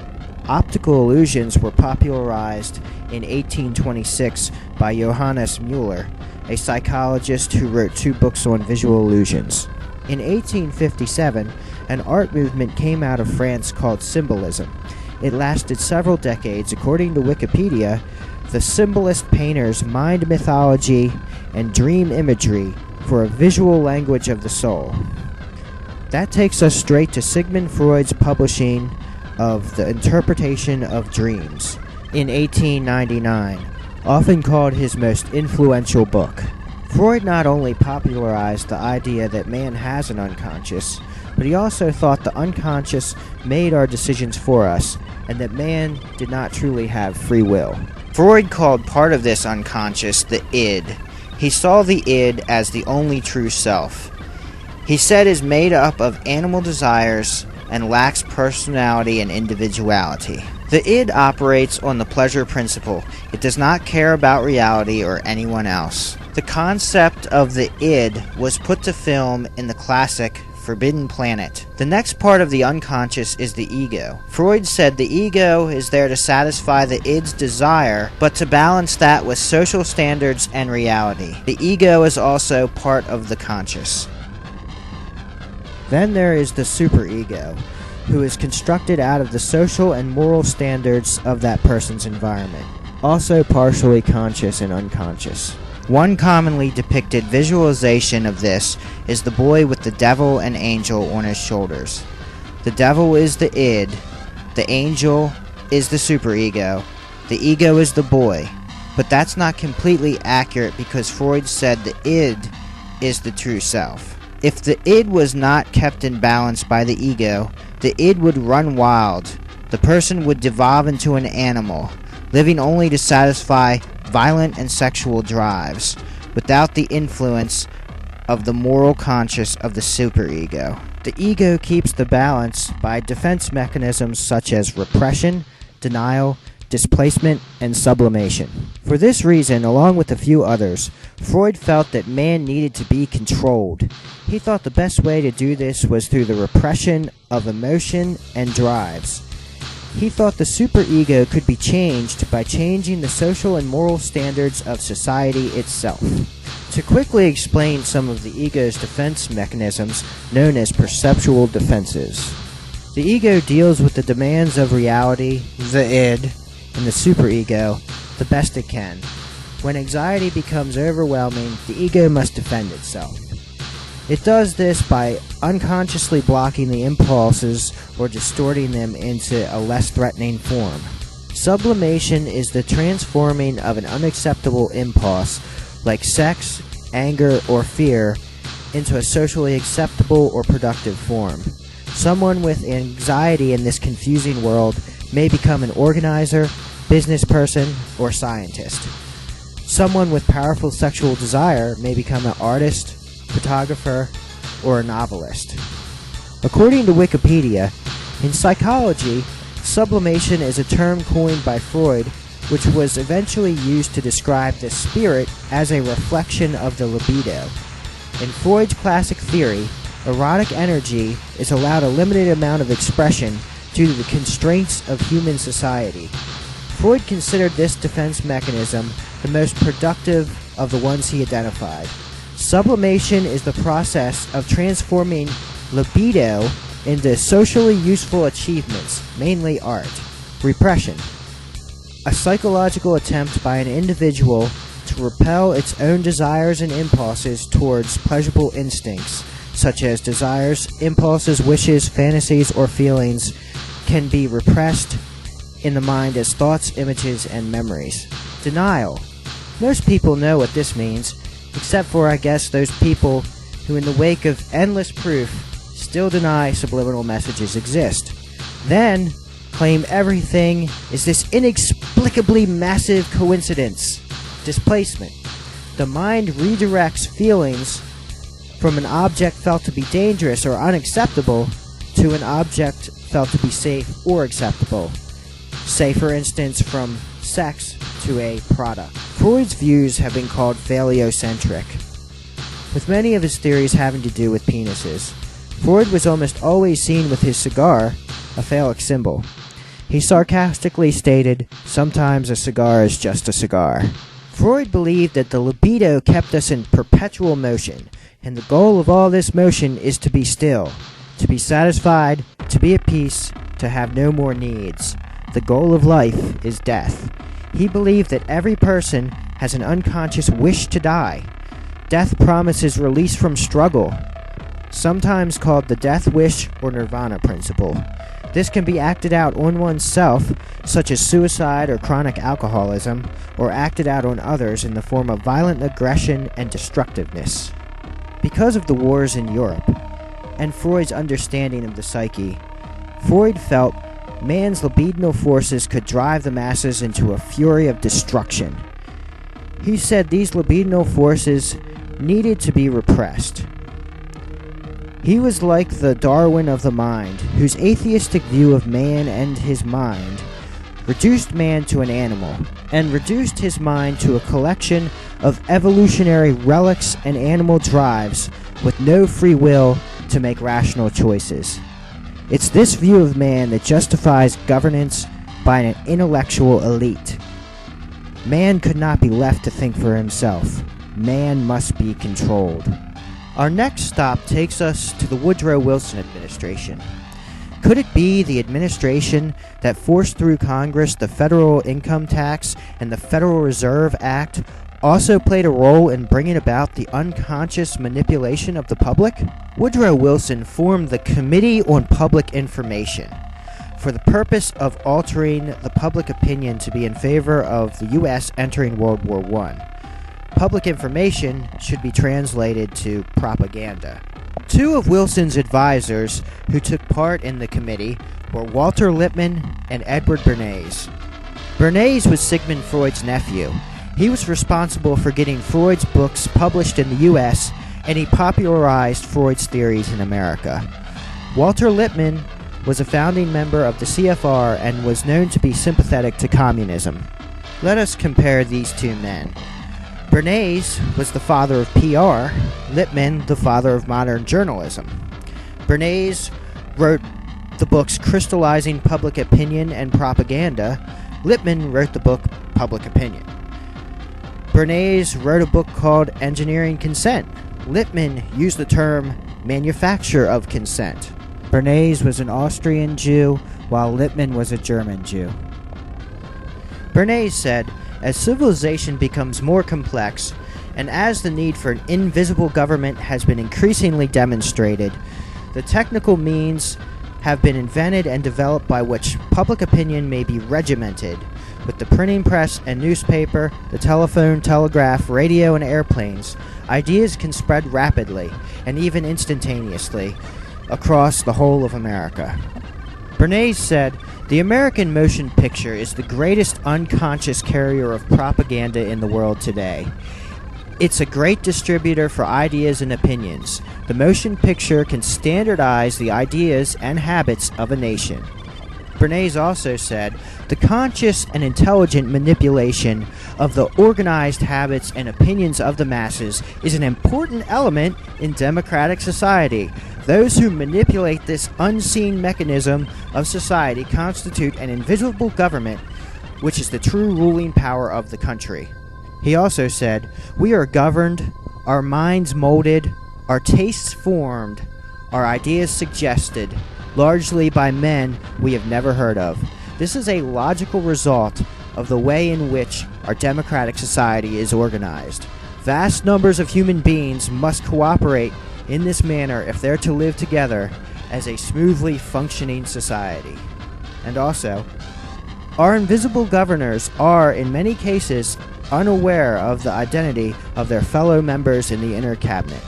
A: Optical illusions were popularized in 1826 by Johannes Müller, a psychologist who wrote 2 books on visual illusions. In 1857, an art movement came out of France called Symbolism. It lasted several decades. According to Wikipedia, the symbolist painters mined mythology and dream imagery for a visual language of the soul. That takes us straight to Sigmund Freud's publishing of The Interpretation of Dreams in 1899, often called his most influential book. Freud not only popularized the idea that man has an unconscious, but he also thought the unconscious made our decisions for us, and that man did not truly have free will. Freud called part of this unconscious the id. He saw the id as the only true self. He said is made up of animal desires and lacks personality and individuality. The id operates on the pleasure principle. It does not care about reality or anyone else. The concept of the id was put to film in the classic Forbidden Planet. The next part of the unconscious is the ego. Freud said the ego is there to satisfy the id's desire, but to balance that with social standards and reality. The ego is also part of the conscious. Then there is the superego, who is constructed out of the social and moral standards of that person's environment, also partially conscious and unconscious. One commonly depicted visualization of this is the boy with the devil and angel on his shoulders. The devil is the id, the angel is the superego, the ego is the boy. But that's not completely accurate because Freud said the id is the true self. If the id was not kept in balance by the ego, the id would run wild. The person would devolve into an animal, living only to satisfy violent and sexual drives, without the influence of the moral conscious of the superego. The ego keeps the balance by defense mechanisms such as repression, denial, displacement, and sublimation. For this reason, along with a few others, Freud felt that man needed to be controlled. He thought the best way to do this was through the repression of emotion and drives. He thought the superego could be changed by changing the social and moral standards of society itself. To quickly explain some of the ego's defense mechanisms, known as perceptual defenses. The ego deals with the demands of reality, the id, and the superego the best it can. When anxiety becomes overwhelming, the ego must defend itself. It does this by unconsciously blocking the impulses or distorting them into a less threatening form. Sublimation is the transforming of an unacceptable impulse, like sex, anger, or fear, into a socially acceptable or productive form. Someone with anxiety in this confusing world may become an organizer, business person, or scientist. Someone with powerful sexual desire may become an artist, photographer, or a novelist. According to Wikipedia, in psychology, sublimation is a term coined by Freud, which was eventually used to describe the spirit as a reflection of the libido. In Freud's classic theory, erotic energy is allowed a limited amount of expression due to the constraints of human society. Freud considered this defense mechanism the most productive of the ones he identified. Sublimation is the process of transforming libido into socially useful achievements, mainly art. Repression, a psychological attempt by an individual to repel its own desires and impulses towards pleasurable instincts, such as desires, impulses, wishes, fantasies, or feelings, can be repressed in the mind as thoughts, images, and memories. Denial. Most people know what this means, except for, I guess, those people who, in the wake of endless proof, still deny subliminal messages exist. Then claim everything is this inexplicably massive coincidence. Displacement. The mind redirects feelings from an object felt to be dangerous or unacceptable to an object felt to be safe or acceptable. Say, for instance, from sex to a product. Freud's views have been called phallocentric, with many of his theories having to do with penises. Freud was almost always seen with his cigar, a phallic symbol. He sarcastically stated, "Sometimes a cigar is just a cigar." Freud believed that the libido kept us in perpetual motion, and the goal of all this motion is to be still, to be satisfied, to be at peace, to have no more needs. The goal of life is death. He believed that every person has an unconscious wish to die. Death promises release from struggle, sometimes called the death wish or nirvana principle. This can be acted out on oneself, such as suicide or chronic alcoholism, or acted out on others in the form of violent aggression and destructiveness. Because of the wars in Europe, and Freud's understanding of the psyche, Freud felt man's libidinal forces could drive the masses into a fury of destruction. He said these libidinal forces needed to be repressed. He was like the Darwin of the mind, whose atheistic view of man and his mind reduced man to an animal, and reduced his mind to a collection of evolutionary relics and animal drives with no free will to make rational choices. It's this view of man that justifies governance by an intellectual elite. Man could not be left to think for himself. Man must be controlled. Our next stop takes us to the Woodrow Wilson administration. Could it be the administration that forced through Congress the federal income tax and the Federal Reserve Act also played a role in bringing about the unconscious manipulation of the public? Woodrow Wilson formed the Committee on Public Information for the purpose of altering the public opinion to be in favor of the U.S. entering World War I. Public information should be translated to propaganda. Two of Wilson's advisors who took part in the committee were Walter Lippmann and Edward Bernays. Bernays was Sigmund Freud's nephew. He was responsible for getting Freud's books published in the U.S., and he popularized Freud's theories in America. Walter Lippmann was a founding member of the CFR and was known to be sympathetic to communism. Let us compare these two men. Bernays was the father of PR, Lippmann the father of modern journalism. Bernays wrote the books Crystallizing Public Opinion and Propaganda. Lippmann wrote the book Public Opinion. Bernays wrote a book called Engineering Consent. Lippmann used the term manufacture of consent. Bernays was an Austrian Jew, while Lippmann was a German Jew. Bernays said, "As civilization becomes more complex, and as the need for an invisible government has been increasingly demonstrated, the technical means have been invented and developed by which public opinion may be regimented. With the printing press and newspaper, the telephone, telegraph, radio, and airplanes, ideas can spread rapidly, and even instantaneously, across the whole of America." Bernays said, "The American motion picture is the greatest unconscious carrier of propaganda in the world today. It's a great distributor for ideas and opinions. The motion picture can standardize the ideas and habits of a nation." Bernays also said, "The conscious and intelligent manipulation of the organized habits and opinions of the masses is an important element in democratic society. Those who manipulate this unseen mechanism of society constitute an invisible government, which is the true ruling power of the country. He also said, "We are governed, our minds molded, our tastes formed, our ideas suggested, largely by men we have never heard of. This is a logical result of the way in which our democratic society is organized. Vast numbers of human beings must cooperate in this manner if they're to live together as a smoothly functioning society." And also, our invisible governors are, in many cases, unaware of the identity of their fellow members in the inner cabinet.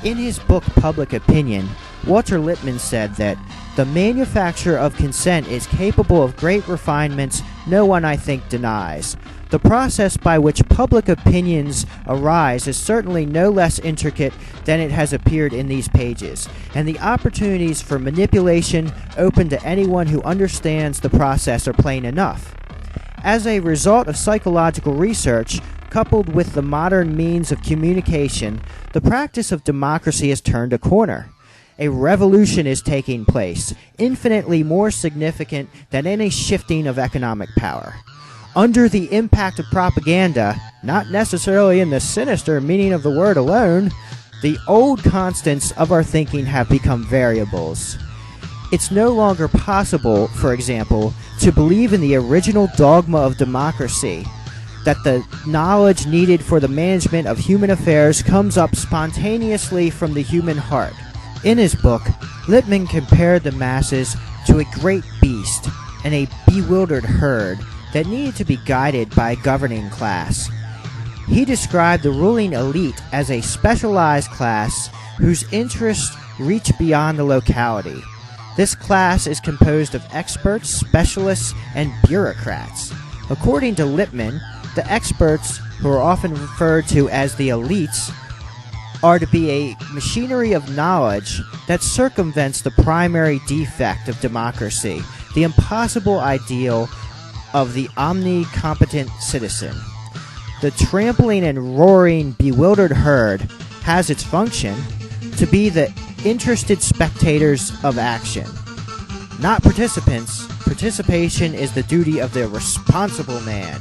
A: In his book Public Opinion, Walter Lippmann said that the manufacture of consent is capable of great refinements no one, I think, denies. The process by which public opinions arise is certainly no less intricate than it has appeared in these pages, and the opportunities for manipulation open to anyone who understands the process are plain enough. As a result of psychological research, coupled with the modern means of communication, the practice of democracy has turned a corner. A revolution is taking place, infinitely more significant than any shifting of economic power. Under the impact of propaganda, not necessarily in the sinister meaning of the word alone, the old constants of our thinking have become variables. It's no longer possible, for example, to believe in the original dogma of democracy, that the knowledge needed for the management of human affairs comes up spontaneously from the human heart. In his book, Lippmann compared the masses to a great beast and a bewildered herd that needed to be guided by a governing class. He described the ruling elite as a specialized class whose interests reach beyond the locality. This class is composed of experts, specialists, and bureaucrats. According to Lippmann, the experts, who are often referred to as the elites, are to be a machinery of knowledge that circumvents the primary defect of democracy, the impossible ideal of the omnicompetent citizen. The trampling and roaring, bewildered herd has its function to be the interested spectators of action, not participants. Participation is the duty of the responsible man,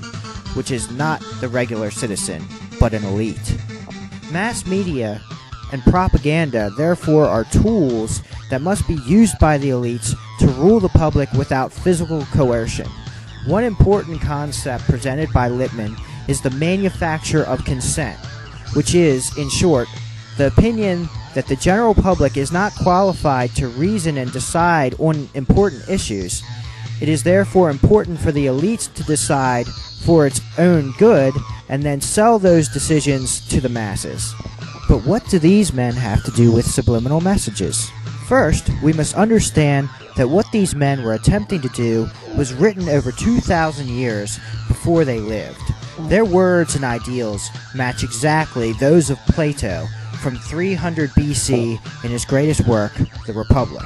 A: which is not the regular citizen, but an elite. Mass media and propaganda, therefore, are tools that must be used by the elites to rule the public without physical coercion. One important concept presented by Lippmann is the manufacture of consent, which is, in short, the opinion that the general public is not qualified to reason and decide on important issues. It is therefore important for the elites to decide for its own good and then sell those decisions to the masses. But what do these men have to do with subliminal messages? First, we must understand that what these men were attempting to do was written over 2,000 years before they lived. Their words and ideals match exactly those of Plato from 300 BC in his greatest work, The Republic.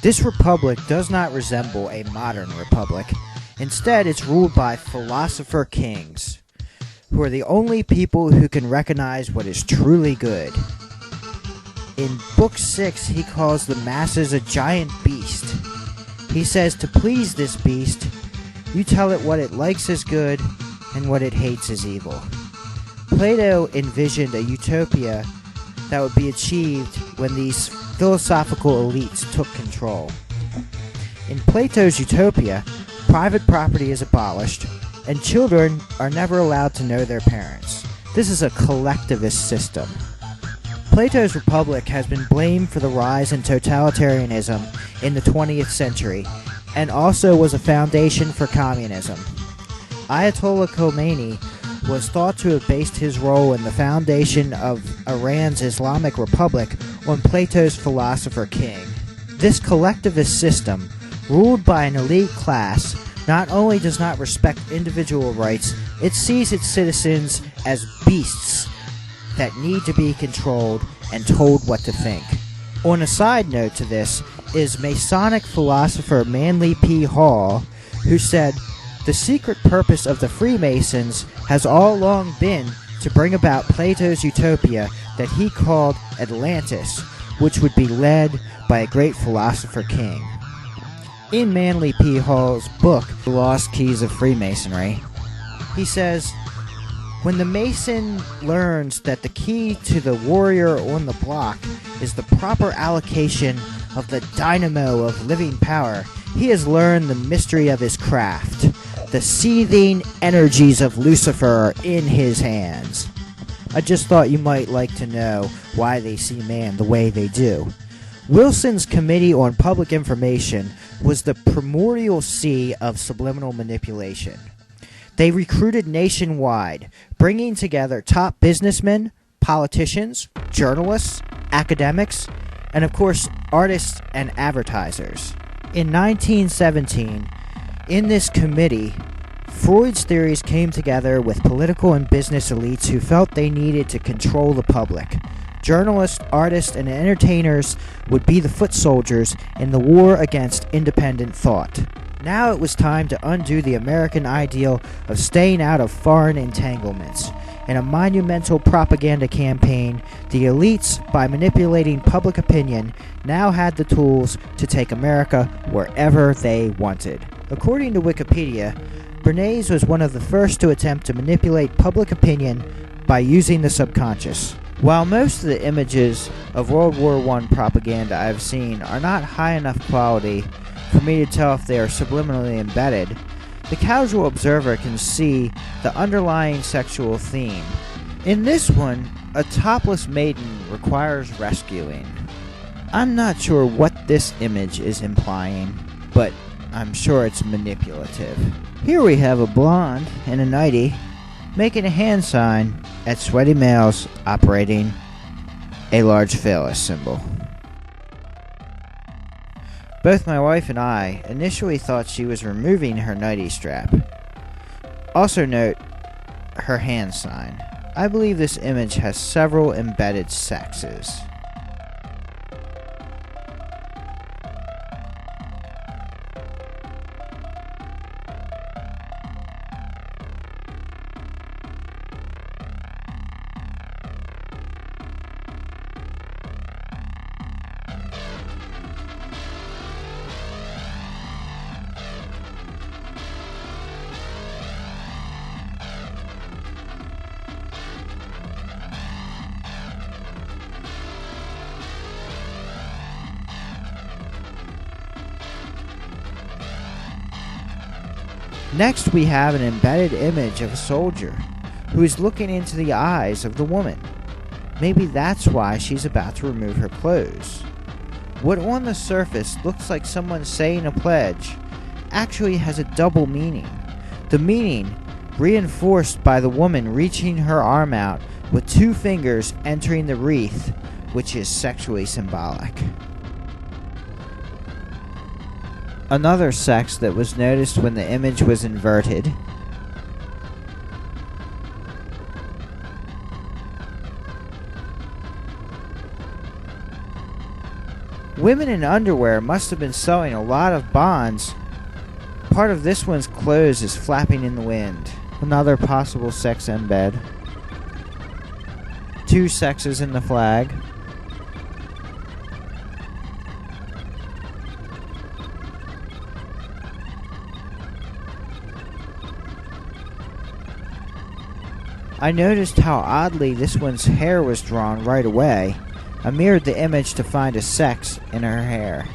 A: This republic does not resemble a modern republic. Instead, it's ruled by philosopher kings, who are the only people who can recognize what is truly good. In Book 6, he calls the masses a giant beast. He says to please this beast, you tell it what it likes is good and what it hates is evil. Plato envisioned a utopia that would be achieved when these philosophical elites took control. In Plato's utopia, private property is abolished, and children are never allowed to know their parents. This is a collectivist system. Plato's Republic has been blamed for the rise in totalitarianism in the 20th century, and also was a foundation for communism. Ayatollah Khomeini was thought to have based his role in the foundation of Iran's Islamic Republic on Plato's philosopher king. This collectivist system, ruled by an elite class, not only does not respect individual rights, it sees its citizens as beasts that need to be controlled and told what to think. On a side note to this is Masonic philosopher Manly P. Hall, who said, "The secret purpose of the Freemasons has all along been to bring about Plato's utopia that he called Atlantis, which would be led by a great philosopher king. In Manly P. Hall's book, The Lost Keys of Freemasonry, he says, when the Mason learns that the key to the warrior on the block is the proper allocation of the dynamo of living power, he has learned the mystery of his craft. The seething energies of Lucifer are in his hands. I just thought you might like to know why they see man the way they do. Wilson's Committee on Public Information was the primordial sea of subliminal manipulation. They recruited nationwide, bringing together top businessmen, politicians, journalists, academics, and of course, artists and advertisers. In 1917, in this committee, Freud's theories came together with political and business elites who felt they needed to control the public. Journalists, artists, and entertainers would be the foot soldiers in the war against independent thought. Now it was time to undo the American ideal of staying out of foreign entanglements. In a monumental propaganda campaign, the elites, by manipulating public opinion, now had the tools to take America wherever they wanted. According to Wikipedia, Bernays was one of the first to attempt to manipulate public opinion by using the subconscious. While most of the images of World War I propaganda I've seen are not high enough quality for me to tell if they are subliminally embedded, the casual observer can see the underlying sexual theme. In this one, a topless maiden requires rescuing. I'm not sure what this image is implying, but I'm sure it's manipulative. Here we have a blonde in a nightie making a hand sign at sweaty males operating a large phallus symbol. Both my wife and I initially thought she was removing her nightie strap. Also note her hand sign. I believe this image has several embedded sexes. Next, we have an embedded image of a soldier who is looking into the eyes of the woman. Maybe that's why she's about to remove her clothes. What on the surface looks like someone saying a pledge actually has a double meaning. The meaning reinforced by the woman reaching her arm out with two fingers entering the wreath, which is sexually symbolic. Another sex that was noticed when the image was inverted. Women in underwear must have been sewing a lot of bonds. Part of this one's clothes is flapping in the wind. Another possible sex embed. Two sexes in the flag. I noticed how oddly this one's hair was drawn right away. I mirrored the image to find a sex in her hair.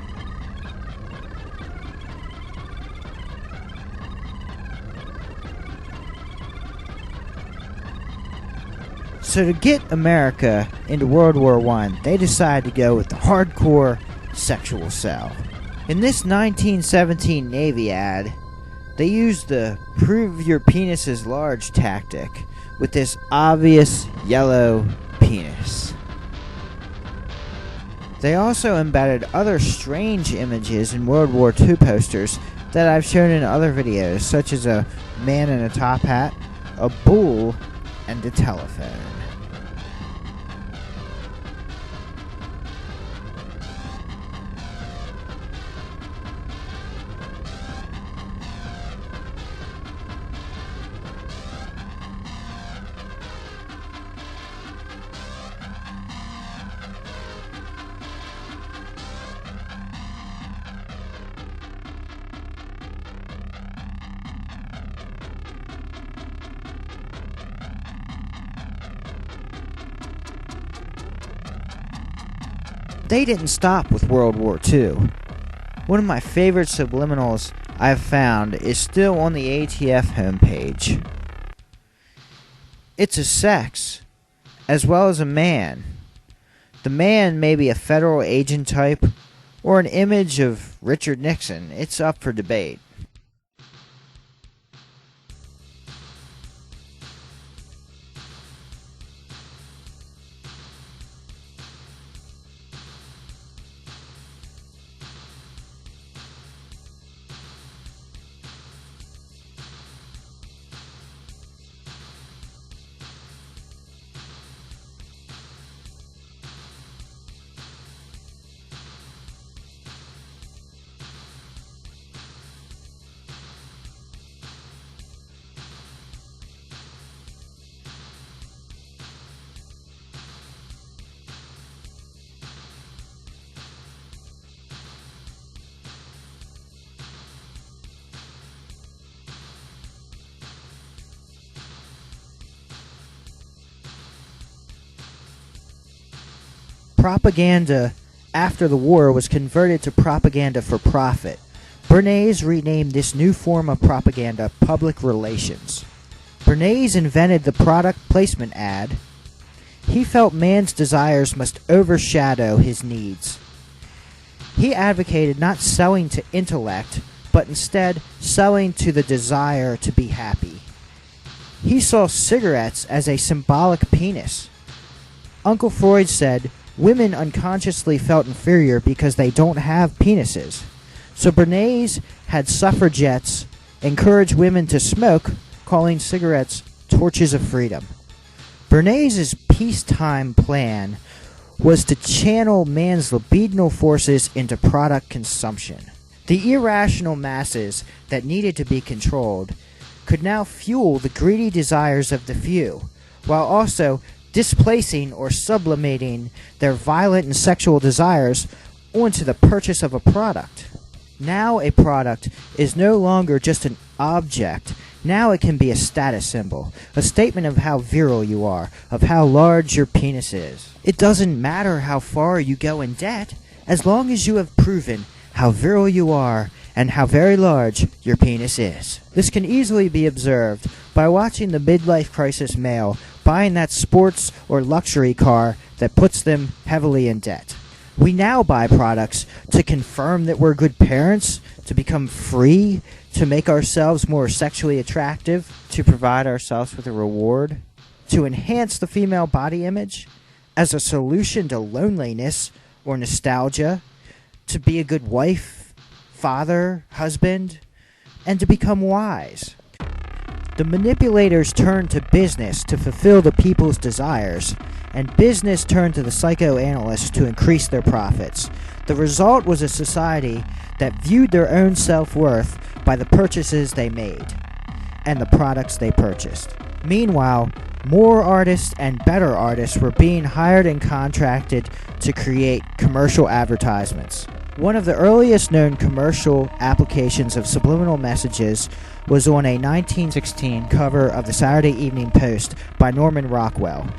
A: So to get America into World War I, they decided to go with the hardcore sexual sell. In this 1917 Navy ad, they used the prove your penis is large tactic with this obvious yellow penis. They also embedded other strange images in World War II posters that I've shown in other videos, such as a man in a top hat, a bull, and a telephone. they didn't stop with World War II. One of my favorite subliminals I've found is still on the ATF homepage. It's a sex, as well as a man. The man may be a federal agent type, or an image of Richard Nixon. It's up for debate. Propaganda after the war was converted to propaganda for profit. Bernays renamed this new form of propaganda public relations. Bernays invented the product placement ad. He felt man's desires must overshadow his needs. He advocated not selling to intellect, but instead selling to the desire to be happy. He saw cigarettes as a symbolic penis. Uncle Freud said, women unconsciously felt inferior because they don't have penises. So Bernays had suffragettes encourage women to smoke, calling cigarettes torches of freedom. Bernays' peacetime plan was to channel man's libidinal forces into product consumption. The irrational masses that needed to be controlled could now fuel the greedy desires of the few, while also displacing or sublimating their violent and sexual desires onto the purchase of a product. Now a product is no longer just an object. Now it can be a status symbol, a statement of how virile you are, of how large your penis is. It doesn't matter how far you go in debt, as long as you have proven how virile you are and how very large your penis is. This can easily be observed by watching the midlife crisis male buying that sports or luxury car that puts them heavily in debt. We now buy products to confirm that we're good parents, to become free, to make ourselves more sexually attractive, to provide ourselves with a reward, to enhance the female body image, as a solution to loneliness or nostalgia, to be a good wife, father, husband, and to become wise. The manipulators turned to business to fulfill the people's desires, and business turned to the psychoanalysts to increase their profits. The result was a society that viewed their own self-worth by the purchases they made and the products they purchased. Meanwhile, more artists and better artists were being hired and contracted to create commercial advertisements. One of the earliest known commercial applications of subliminal messages was on a 1916 cover of the Saturday Evening Post by Norman Rockwell.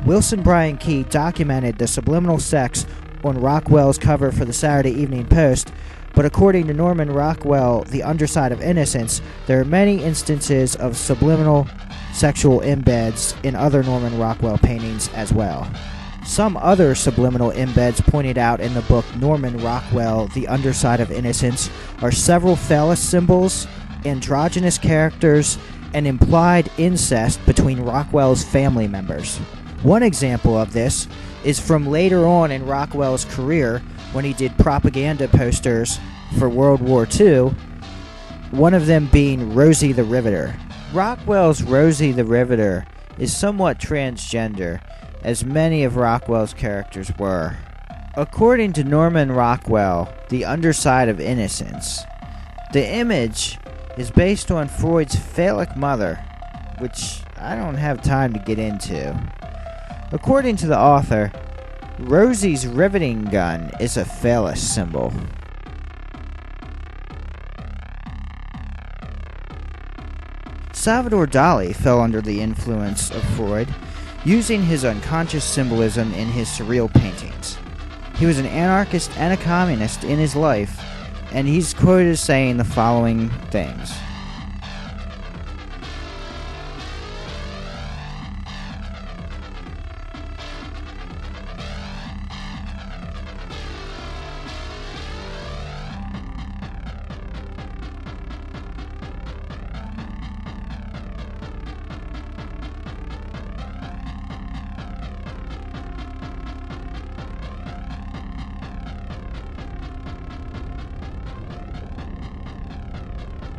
A: Wilson Bryan Key documented the subliminal sex on Rockwell's cover for the Saturday Evening Post, but according to Norman Rockwell, The Underside of Innocence, there are many instances of subliminal sexual embeds in other Norman Rockwell paintings as well. Some other subliminal embeds pointed out in the book Norman Rockwell, The Underside of Innocence, are several phallus symbols, androgynous characters, and implied incest between Rockwell's family members. One example of this is from later on in Rockwell's career when he did propaganda posters for World War II, one of them being Rosie the Riveter. Rockwell's Rosie the Riveter is somewhat transgender, as many of Rockwell's characters were. According to Norman Rockwell, The Underside of Innocence, the image is based on Freud's phallic mother, which I don't have time to get into. According to the author, Rosie's riveting gun is a phallus symbol. Salvador Dali fell under the influence of Freud, using his unconscious symbolism in his surreal paintings. He was an anarchist and a communist in his life, and he's quoted as saying the following things.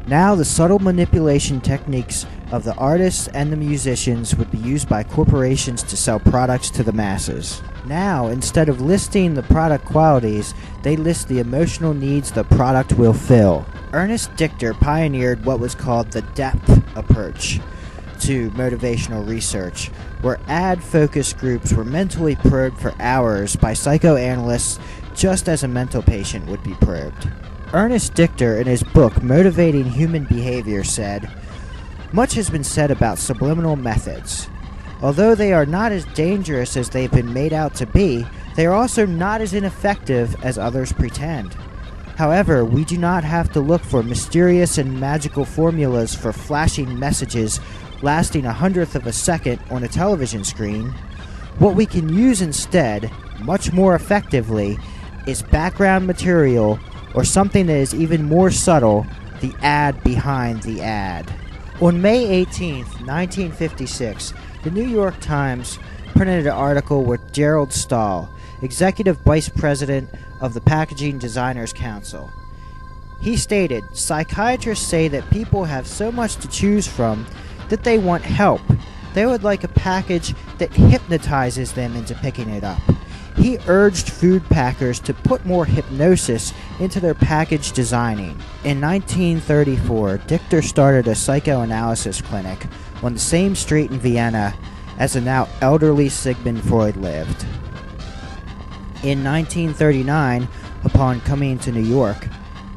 A: Now the subtle manipulation techniques of the artists and the musicians would be used by corporations to sell products to the masses. Now, instead of listing the product qualities, they list the emotional needs the product will fill. Ernest Dichter pioneered what was called the depth approach to motivational research, where ad focus groups were mentally probed for hours by psychoanalysts just as a mental patient would be probed. Ernest Dichter, in his book Motivating Human Behavior, said, "Much has been said about subliminal methods. Although they are not as dangerous as they've been made out to be, they are also not as ineffective as others pretend. However, we do not have to look for mysterious and magical formulas for flashing messages lasting 1/100th of a second on a television screen. What we can use instead, much more effectively, is background material, or something that is even more subtle, the ad behind the ad." On May 18th, 1956, the New York Times printed an article with Gerald Stahl, Executive Vice President of the Packaging Designers Council. He stated, "Psychiatrists say that people have so much to choose from that they want help. They would like a package that hypnotizes them into picking it up." He urged food packers to put more hypnosis into their package designing. In 1934, Dichter started a psychoanalysis clinic on the same street in Vienna as the now elderly Sigmund Freud lived. In 1939, upon coming to New York,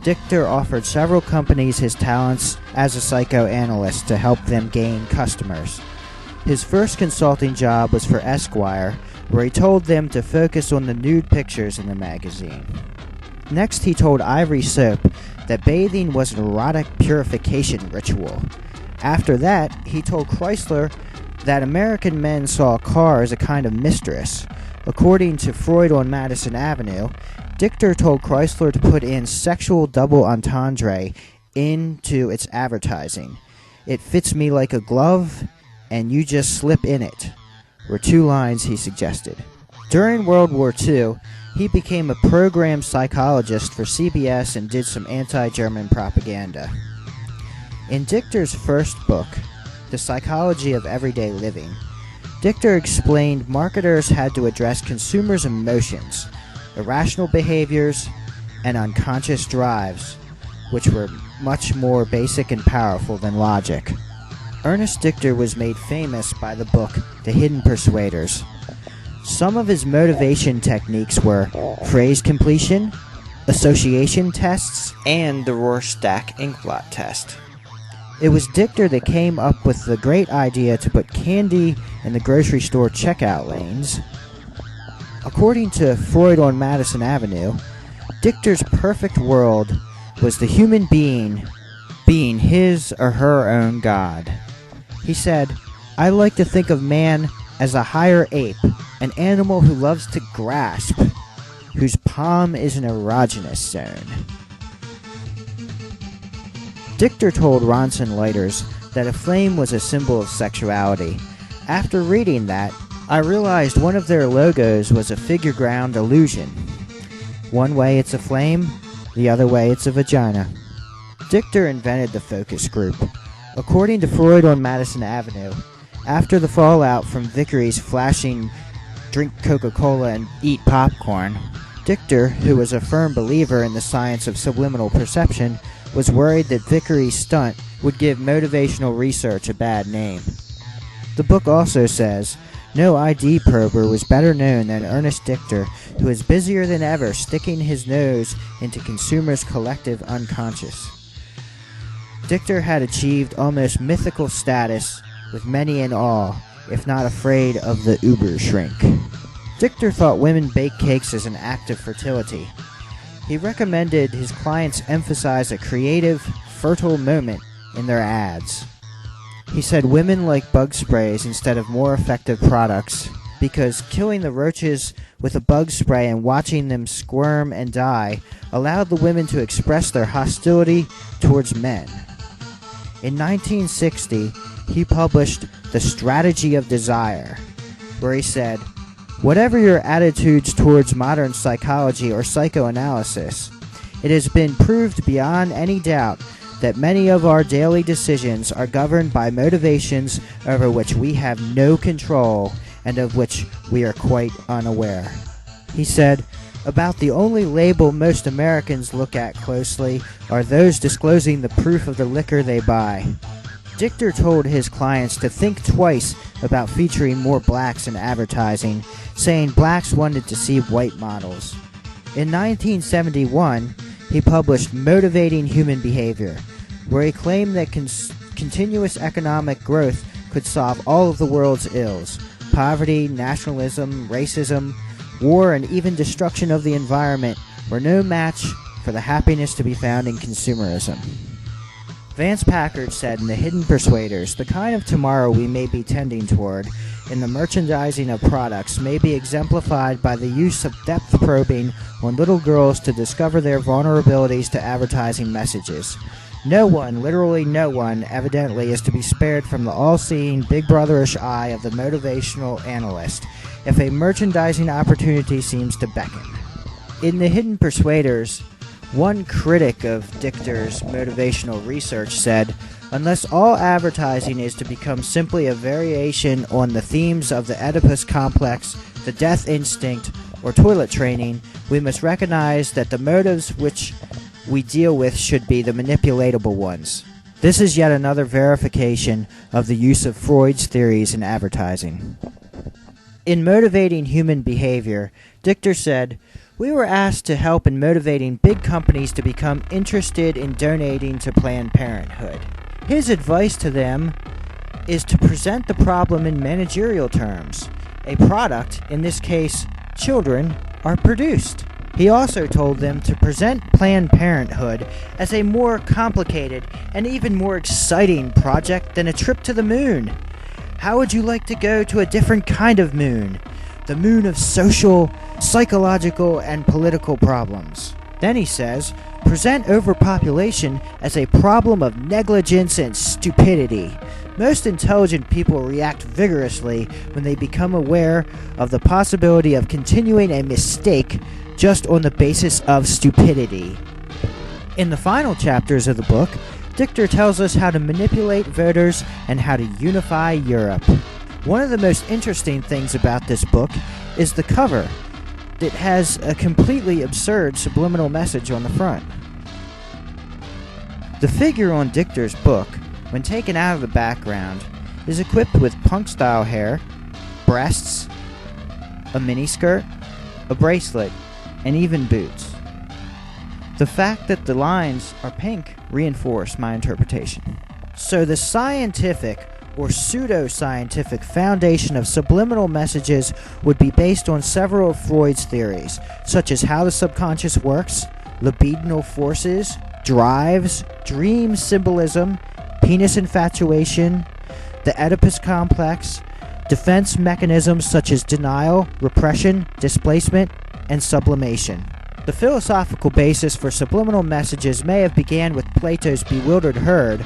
A: Dichter offered several companies his talents as a psychoanalyst to help them gain customers. His first consulting job was for Esquire, where he told them to focus on the nude pictures in the magazine. Next, he told Ivory Soap that bathing was an erotic purification ritual. After that, he told Chrysler that American men saw a car as a kind of mistress. According to Freud on Madison Avenue, Dichter told Chrysler to put in sexual double entendre into its advertising. "It fits me like a glove, and you just slip in it," were two lines he suggested. During World War II, he became a program psychologist for CBS and did some anti-German propaganda. In Dichter's first book, The Psychology of Everyday Living, Dichter explained marketers had to address consumers' emotions, irrational behaviors, and unconscious drives, which were much more basic and powerful than logic. Ernest Dichter was made famous by the book The Hidden Persuaders. Some of his motivation techniques were phrase completion, association tests, and the Rorschach inkblot test. It was Dichter that came up with the great idea to put candy in the grocery store checkout lanes. According to Freud on Madison Avenue, Dichter's perfect world was the human being his or her own god. He said, "I like to think of man as a higher ape, an animal who loves to grasp, whose palm is an erogenous zone." Dichter told Ronson lighters that a flame was a symbol of sexuality. After reading that, I realized one of their logos was a figure ground illusion. One way it's a flame, the other way it's a vagina. Dichter invented the focus group. According to Freud on Madison Avenue, after the fallout from Vickery's flashing "drink Coca-Cola and eat popcorn," Dichter, who was a firm believer in the science of subliminal perception, was worried that Vickery's stunt would give motivational research a bad name. The book also says, no ID prober was better known than Ernest Dichter, who is busier than ever sticking his nose into consumers' collective unconscious. Dichter had achieved almost mythical status, with many in awe, if not afraid of the uber shrink. Dichter thought women bake cakes as an act of fertility. He recommended his clients emphasize a creative, fertile moment in their ads. He said women like bug sprays instead of more effective products because killing the roaches with a bug spray and watching them squirm and die allowed the women to express their hostility towards men. In 1960, he published The Strategy of Desire, where he said, "Whatever your attitudes towards modern psychology or psychoanalysis, it has been proved beyond any doubt that many of our daily decisions are governed by motivations over which we have no control and of which we are quite unaware." He said, "About the only label most Americans look at closely are those disclosing the proof of the liquor they buy." Dichter told his clients to think twice about featuring more blacks in advertising, saying blacks wanted to see white models. In 1971, he published Motivating Human Behavior, where he claimed that continuous economic growth could solve all of the world's ills: poverty, nationalism, racism, war, and even destruction of the environment were no match for the happiness to be found in consumerism. Vance Packard said in The Hidden Persuaders, "The kind of tomorrow we may be tending toward in the merchandising of products may be exemplified by the use of depth probing on little girls to discover their vulnerabilities to advertising messages. No one, literally no one, evidently is to be spared from the all-seeing, big brotherish eye of the motivational analyst, if a merchandising opportunity seems to beckon." In The Hidden Persuaders, one critic of Dichter's motivational research said, "Unless all advertising is to become simply a variation on the themes of the Oedipus complex, the death instinct, or toilet training, we must recognize that the motives which we deal with should be the manipulatable ones." This is yet another verification of the use of Freud's theories in advertising. In Motivating Human Behavior, Dichter said, "We were asked to help in motivating big companies to become interested in donating to Planned Parenthood. His advice to them is to present the problem in managerial terms. A product, in this case, children, are produced." He also told them to present Planned Parenthood as a more complicated and even more exciting project than a trip to the moon. How would you like to go to a different kind of moon? The moon of social, psychological, and political problems. Then he says, present overpopulation as a problem of negligence and stupidity. Most intelligent people react vigorously when they become aware of the possibility of continuing a mistake just on the basis of stupidity. In the final chapters of the book, Dichter tells us how to manipulate voters and how to unify Europe. One of the most interesting things about this book is the cover. It has a completely absurd subliminal message on the front. The figure on Dichter's book, when taken out of the background, is equipped with punk-style hair, breasts, a miniskirt, a bracelet, and even boots. The fact that the lines are pink reinforce my interpretation. So the scientific or pseudo-scientific foundation of subliminal messages would be based on several of Freud's theories, such as how the subconscious works, libidinal forces, drives, dream symbolism, penis infatuation, the Oedipus complex, defense mechanisms such as denial, repression, displacement, and sublimation. The philosophical basis for subliminal messages may have began with Plato's bewildered herd,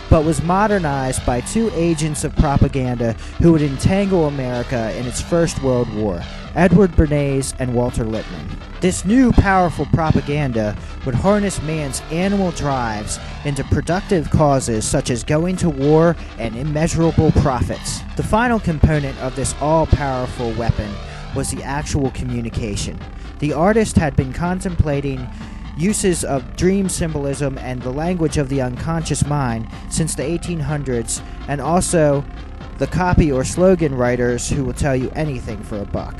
A: but was modernized by two agents of propaganda who would entangle America in its First World War, Edward Bernays and Walter Lippmann. This new powerful propaganda would harness man's animal drives into productive causes such as going to war and immeasurable profits. The final component of this all-powerful weapon was the actual communication. The artist had been contemplating uses of dream symbolism and the language of the unconscious mind since the 1800s, and also the copy or slogan writers who will tell you anything for a buck.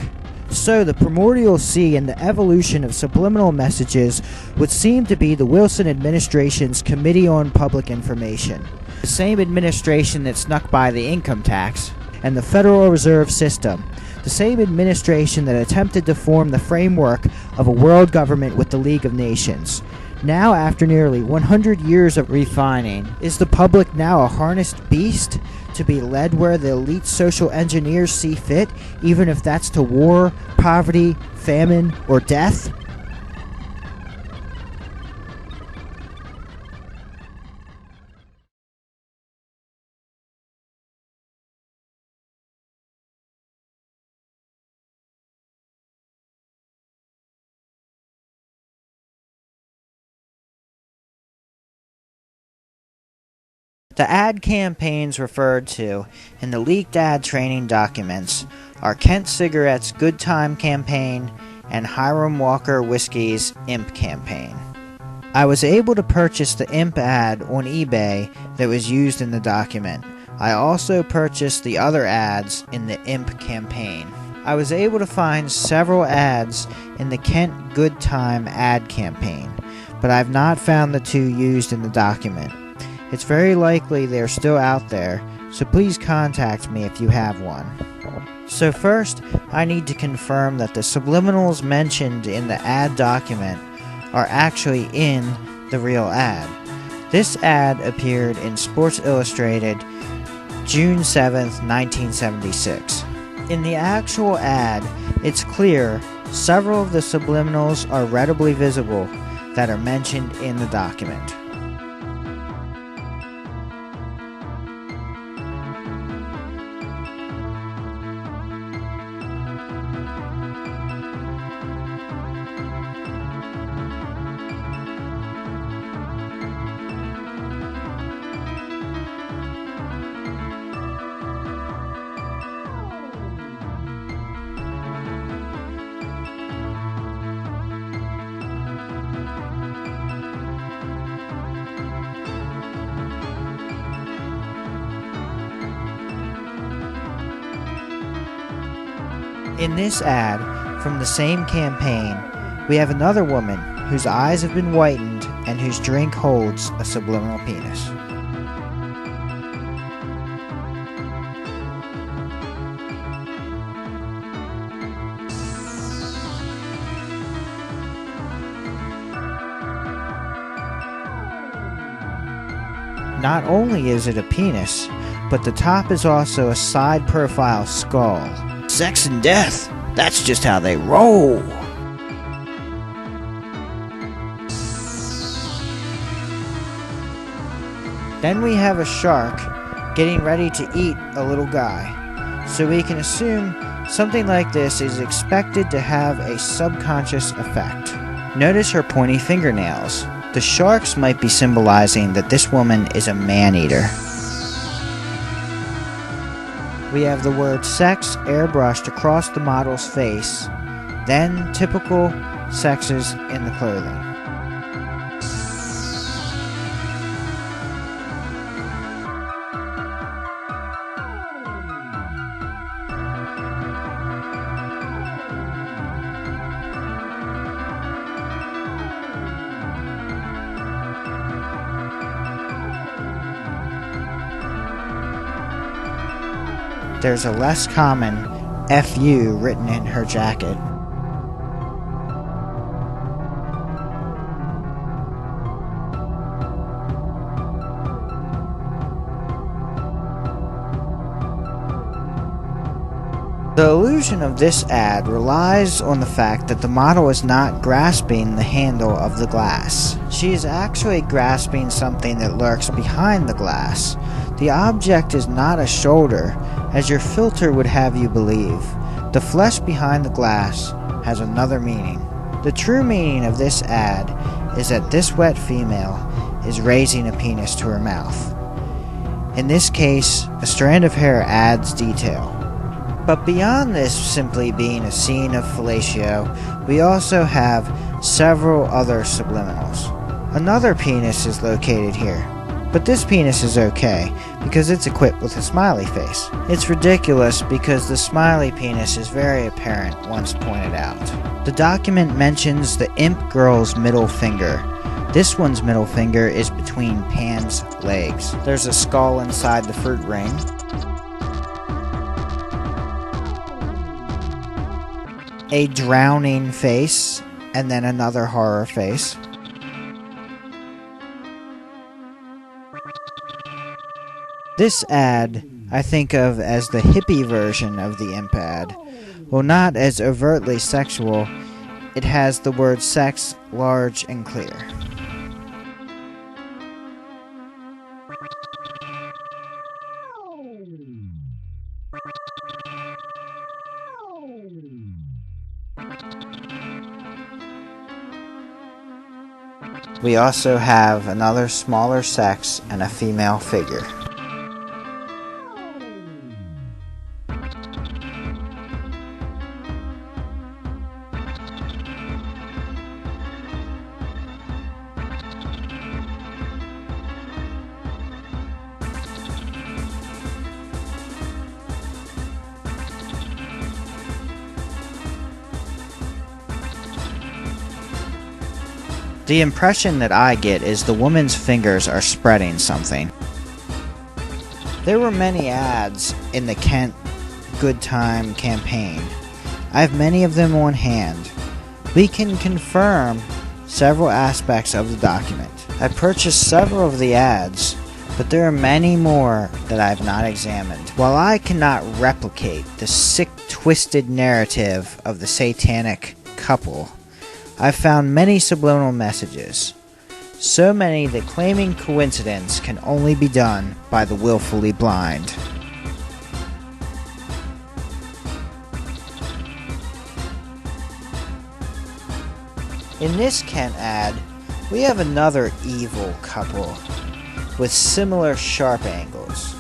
A: So the primordial sea and the evolution of subliminal messages would seem to be the Wilson administration's Committee on Public Information, the same administration that snuck by the income tax and the Federal Reserve System, the same administration that attempted to form the framework of a world government with the League of Nations. Now, after nearly 100 years of refining, is the public now a harnessed beast to be led where the elite social engineers see fit, even if that's to war, poverty, famine, or death? The ad campaigns referred to in the leaked ad training documents are Kent Cigarette's Good Time campaign and Hiram Walker Whiskey's Imp campaign. I was able to purchase the Imp ad on eBay that was used in the document. I also purchased the other ads in the Imp campaign. I was able to find several ads in the Kent Good Time ad campaign, but I've not found the two used in the document. It's very likely they're still out there, so please contact me if you have one. So first, I need to confirm that the subliminals mentioned in the ad document are actually in the real ad. This ad appeared in Sports Illustrated June 7th, 1976. In the actual ad, it's clear several of the subliminals are readily visible that are mentioned in the document. In this ad, from the same campaign, we have another woman whose eyes have been whitened and whose drink holds a subliminal penis. Not only is it a penis, but the top is also a side profile skull. Sex and death, that's just how they roll. Then we have a shark getting ready to eat a little guy. So we can assume something like this is expected to have a subconscious effect. Notice her pointy fingernails. The sharks might be symbolizing that this woman is a man-eater. We have the word sex airbrushed across the model's face, then typical sexes in the clothing. There's a less common FU written in her jacket. The illusion of this ad relies on the fact that the model is not grasping the handle of the glass. She is actually grasping something that lurks behind the glass. The object is not a shoulder, as your filter would have you believe. The flesh behind the glass has another meaning. The true meaning of this ad is that this wet female is raising a penis to her mouth. In this case, a strand of hair adds detail. But beyond this simply being a scene of fellatio, we also have several other subliminals. Another penis is located here, but this penis is okay because it's equipped with a smiley face. It's ridiculous because the smiley penis is very apparent once pointed out. The document mentions the imp girl's middle finger. This one's middle finger is between Pan's legs. There's a skull inside the fruit ring. a drowning face, and then another horror face. This ad I think of as the hippie version of the imp ad. While not as overtly sexual, it has the word sex large and clear. We also have another smaller sex and a female figure. The impression that I get is the woman's fingers are spreading something. There were many ads in the Kent Good Time campaign. I have many of them on hand. We can confirm several aspects of the document. I purchased several of the ads, but there are many more that I have not examined. While I cannot replicate the sick, twisted narrative of the satanic couple, I've found many subliminal messages, so many that claiming coincidence can only be done by the willfully blind. In this Kent ad, we have another evil couple with similar sharp angles.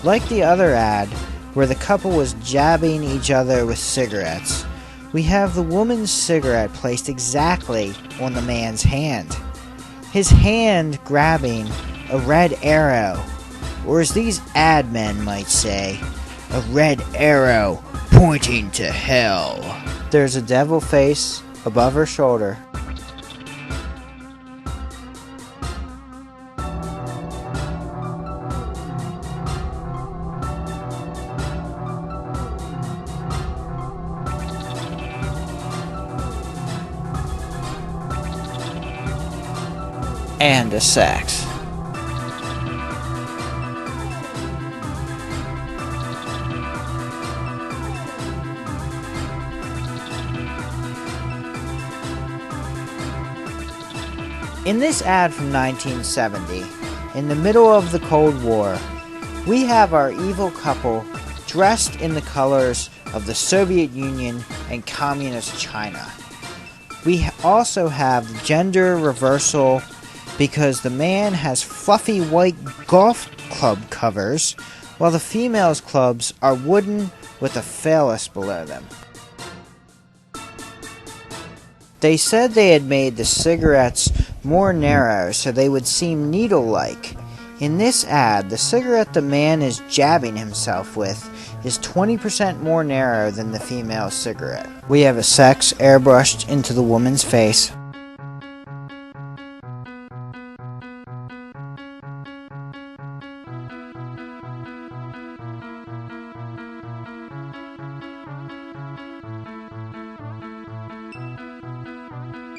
A: Like the other ad, where the couple was jabbing each other with cigarettes, we have the woman's cigarette placed exactly on the man's hand. His hand grabbing a red arrow, or as these ad men might say, a red arrow pointing to hell. There's a devil face above her shoulder. And a sex. In this ad from 1970, in the middle of the Cold War, we have our evil couple dressed in the colors of the Soviet Union and Communist China. We also have the gender reversal because the man has fluffy white golf club covers, while the female's clubs are wooden with a phallus below them. They said they had made the cigarettes more narrow so they would seem needle-like. In this ad, the cigarette the man is jabbing himself with is 20% more narrow than the female's cigarette. We have a sex airbrushed into the woman's face.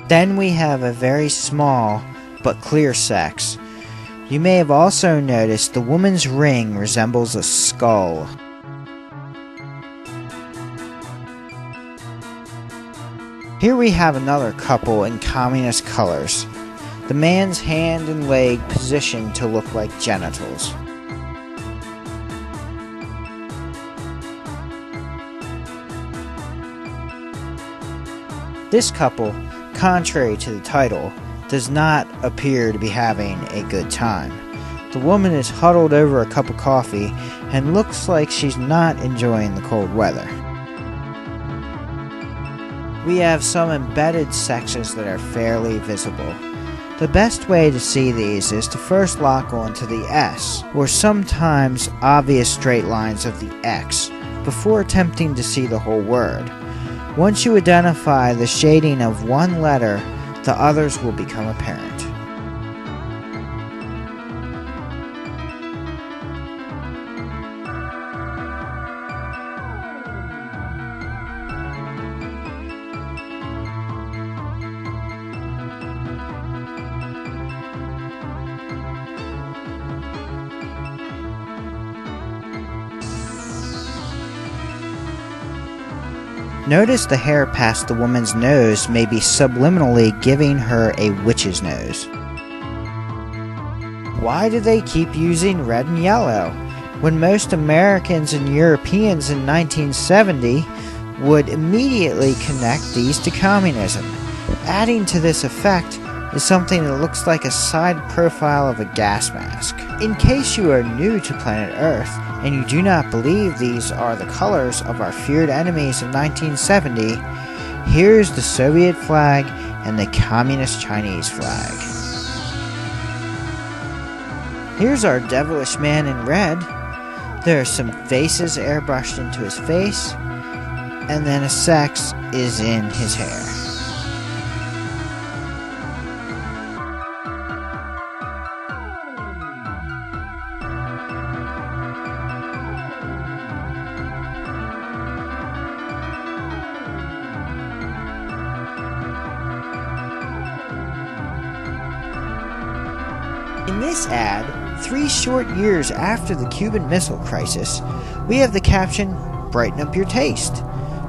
A: Then we have a very small but clear sex. You may have also noticed the woman's ring resembles a skull. Here we have another couple in communist colors. The man's hand and leg positioned to look like genitals. This couple, contrary to the title, does not appear to be having a good time. The woman is huddled over a cup of coffee and looks like she's not enjoying the cold weather. We have some embedded sexes that are fairly visible. The best way to see these is to first lock onto the S, or sometimes obvious straight lines of the X, before attempting to see the whole word. Once you identify the shading of one letter, the others will become apparent. Notice the hair past the woman's nose may be subliminally giving her a witch's nose. Why do they keep using red and yellow, when most Americans and Europeans in 1970 would immediately connect these to communism? Adding to this effect is something that looks like a side profile of a gas mask. In case you are new to planet Earth, and you do not believe these are the colors of our feared enemies of 1970, here's the Soviet flag and the Communist Chinese flag. Here's our devilish man in red. There are some faces airbrushed into his face, and then a sex is in his hair. In this ad, 3 short years after the Cuban Missile Crisis, we have the caption, "Brighten up your taste."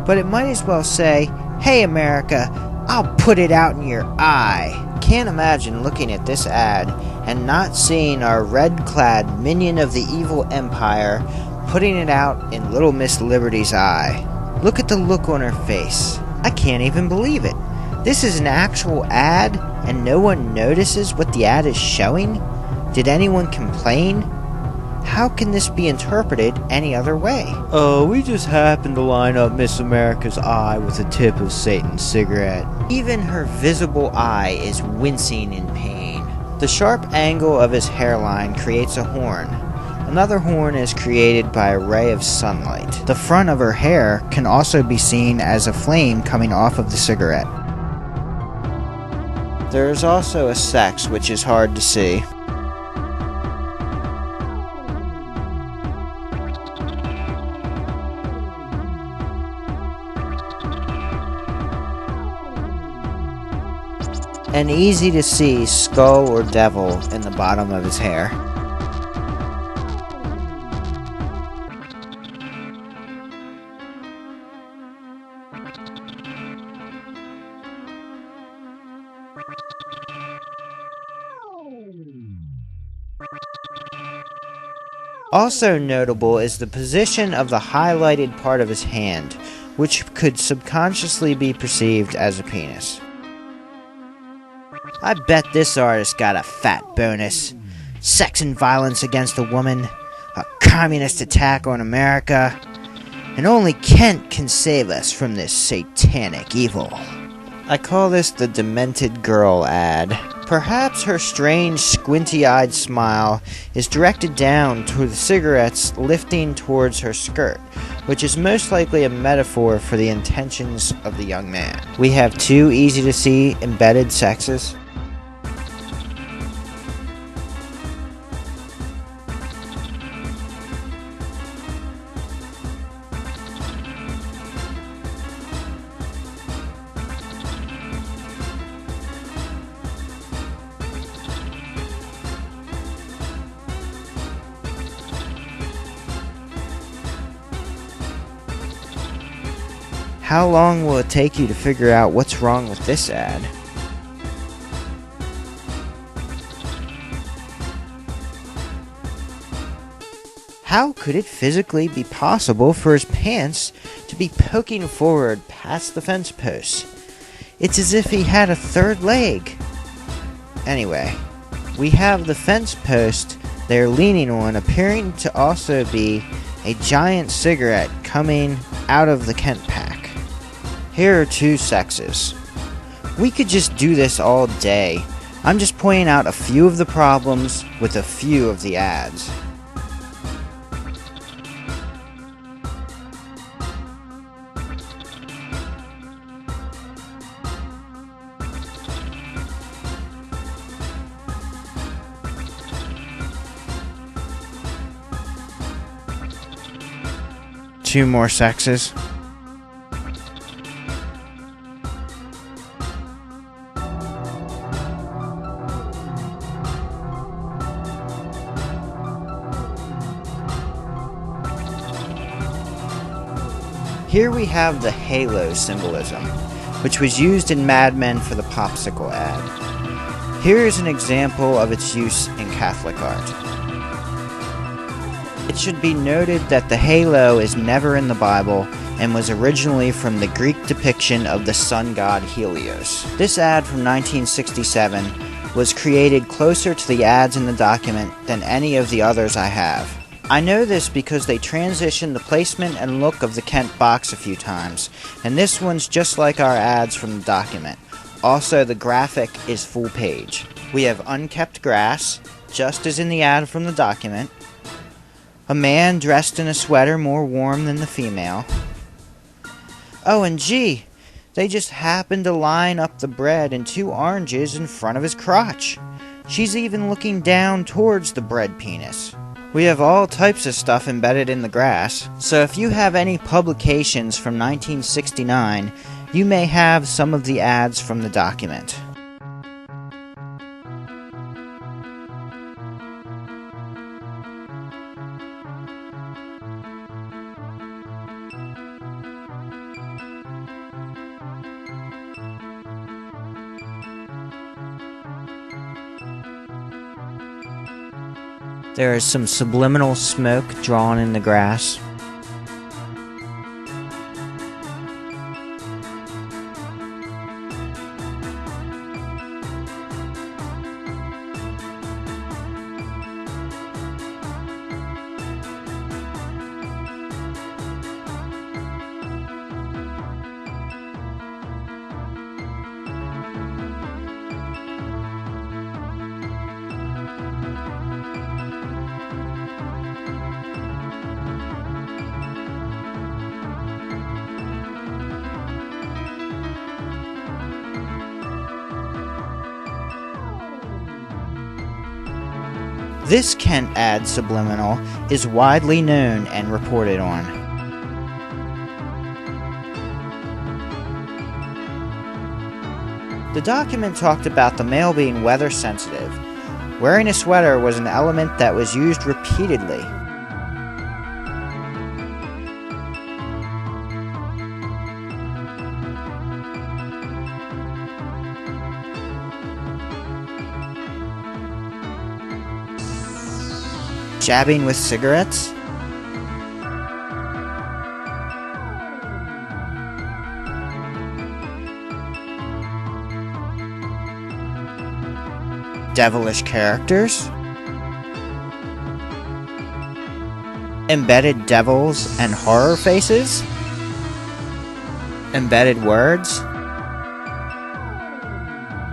A: But it might as well say, "Hey America, I'll put it out in your eye." Can't imagine looking at this ad and not seeing our red-clad minion of the evil empire putting it out in Little Miss Liberty's eye. Look at the look on her face. I can't even believe it. This is an actual ad and no one notices what the ad is showing? Did anyone complain? How can this be interpreted any other way? Oh, we just happened to line up Miss America's eye with the tip of Satan's cigarette. Even her visible eye is wincing in pain. The sharp angle of his hairline creates a horn. Another horn is created by a ray of sunlight. The front of her hair can also be seen as a flame coming off of the cigarette. There is also a sex which is hard to see. An easy to see skull or devil in the bottom of his hair. Also notable is the position of the highlighted part of his hand, which could subconsciously be perceived as a penis. I bet this artist got a fat bonus. Sex and violence against a woman, a communist attack on America, and only Kent can save us from this satanic evil. I call this the Demented Girl ad. Perhaps her strange, squinty-eyed smile is directed down to the cigarettes lifting towards her skirt, which is most likely a metaphor for the intentions of the young man. We have 2 easy-to-see embedded sexes. How long will it take you to figure out what's wrong with this ad? How could it physically be possible for his pants to be poking forward past the fence posts? It's as if he had a third leg. Anyway, we have the fence post they're leaning on appearing to also be a giant cigarette coming out of the Kent pack. Here are 2 sexes. We could just do this all day. I'm just pointing out a few of the problems with a few of the ads. Two more sexes. Here we have the halo symbolism, which was used in Mad Men for the popsicle ad. Here is an example of its use in Catholic art. It should be noted that the halo is never in the Bible and was originally from the Greek depiction of the sun god Helios. This ad from 1967 was created closer to the ads in the document than any of the others I have. I know this because they transitioned the placement and look of the Kent box a few times, and this one's just like our ads from the document. Also, the graphic is full page. We have unkept grass, just as in the ad from the document. A man dressed in a sweater more warm than the female. Oh, and gee, they just happened to line up the bread and 2 oranges in front of his crotch. She's even looking down towards the bread penis. We have all types of stuff embedded in the grass, so if you have any publications from 1969, you may have some of the ads from the document. There is some subliminal smoke drawn in the grass. This Kent ad subliminal is widely known and reported on. The document talked about the male being weather sensitive. Wearing a sweater was an element that was used repeatedly. Jabbing with cigarettes? Devilish characters? Embedded devils and horror faces? Embedded words?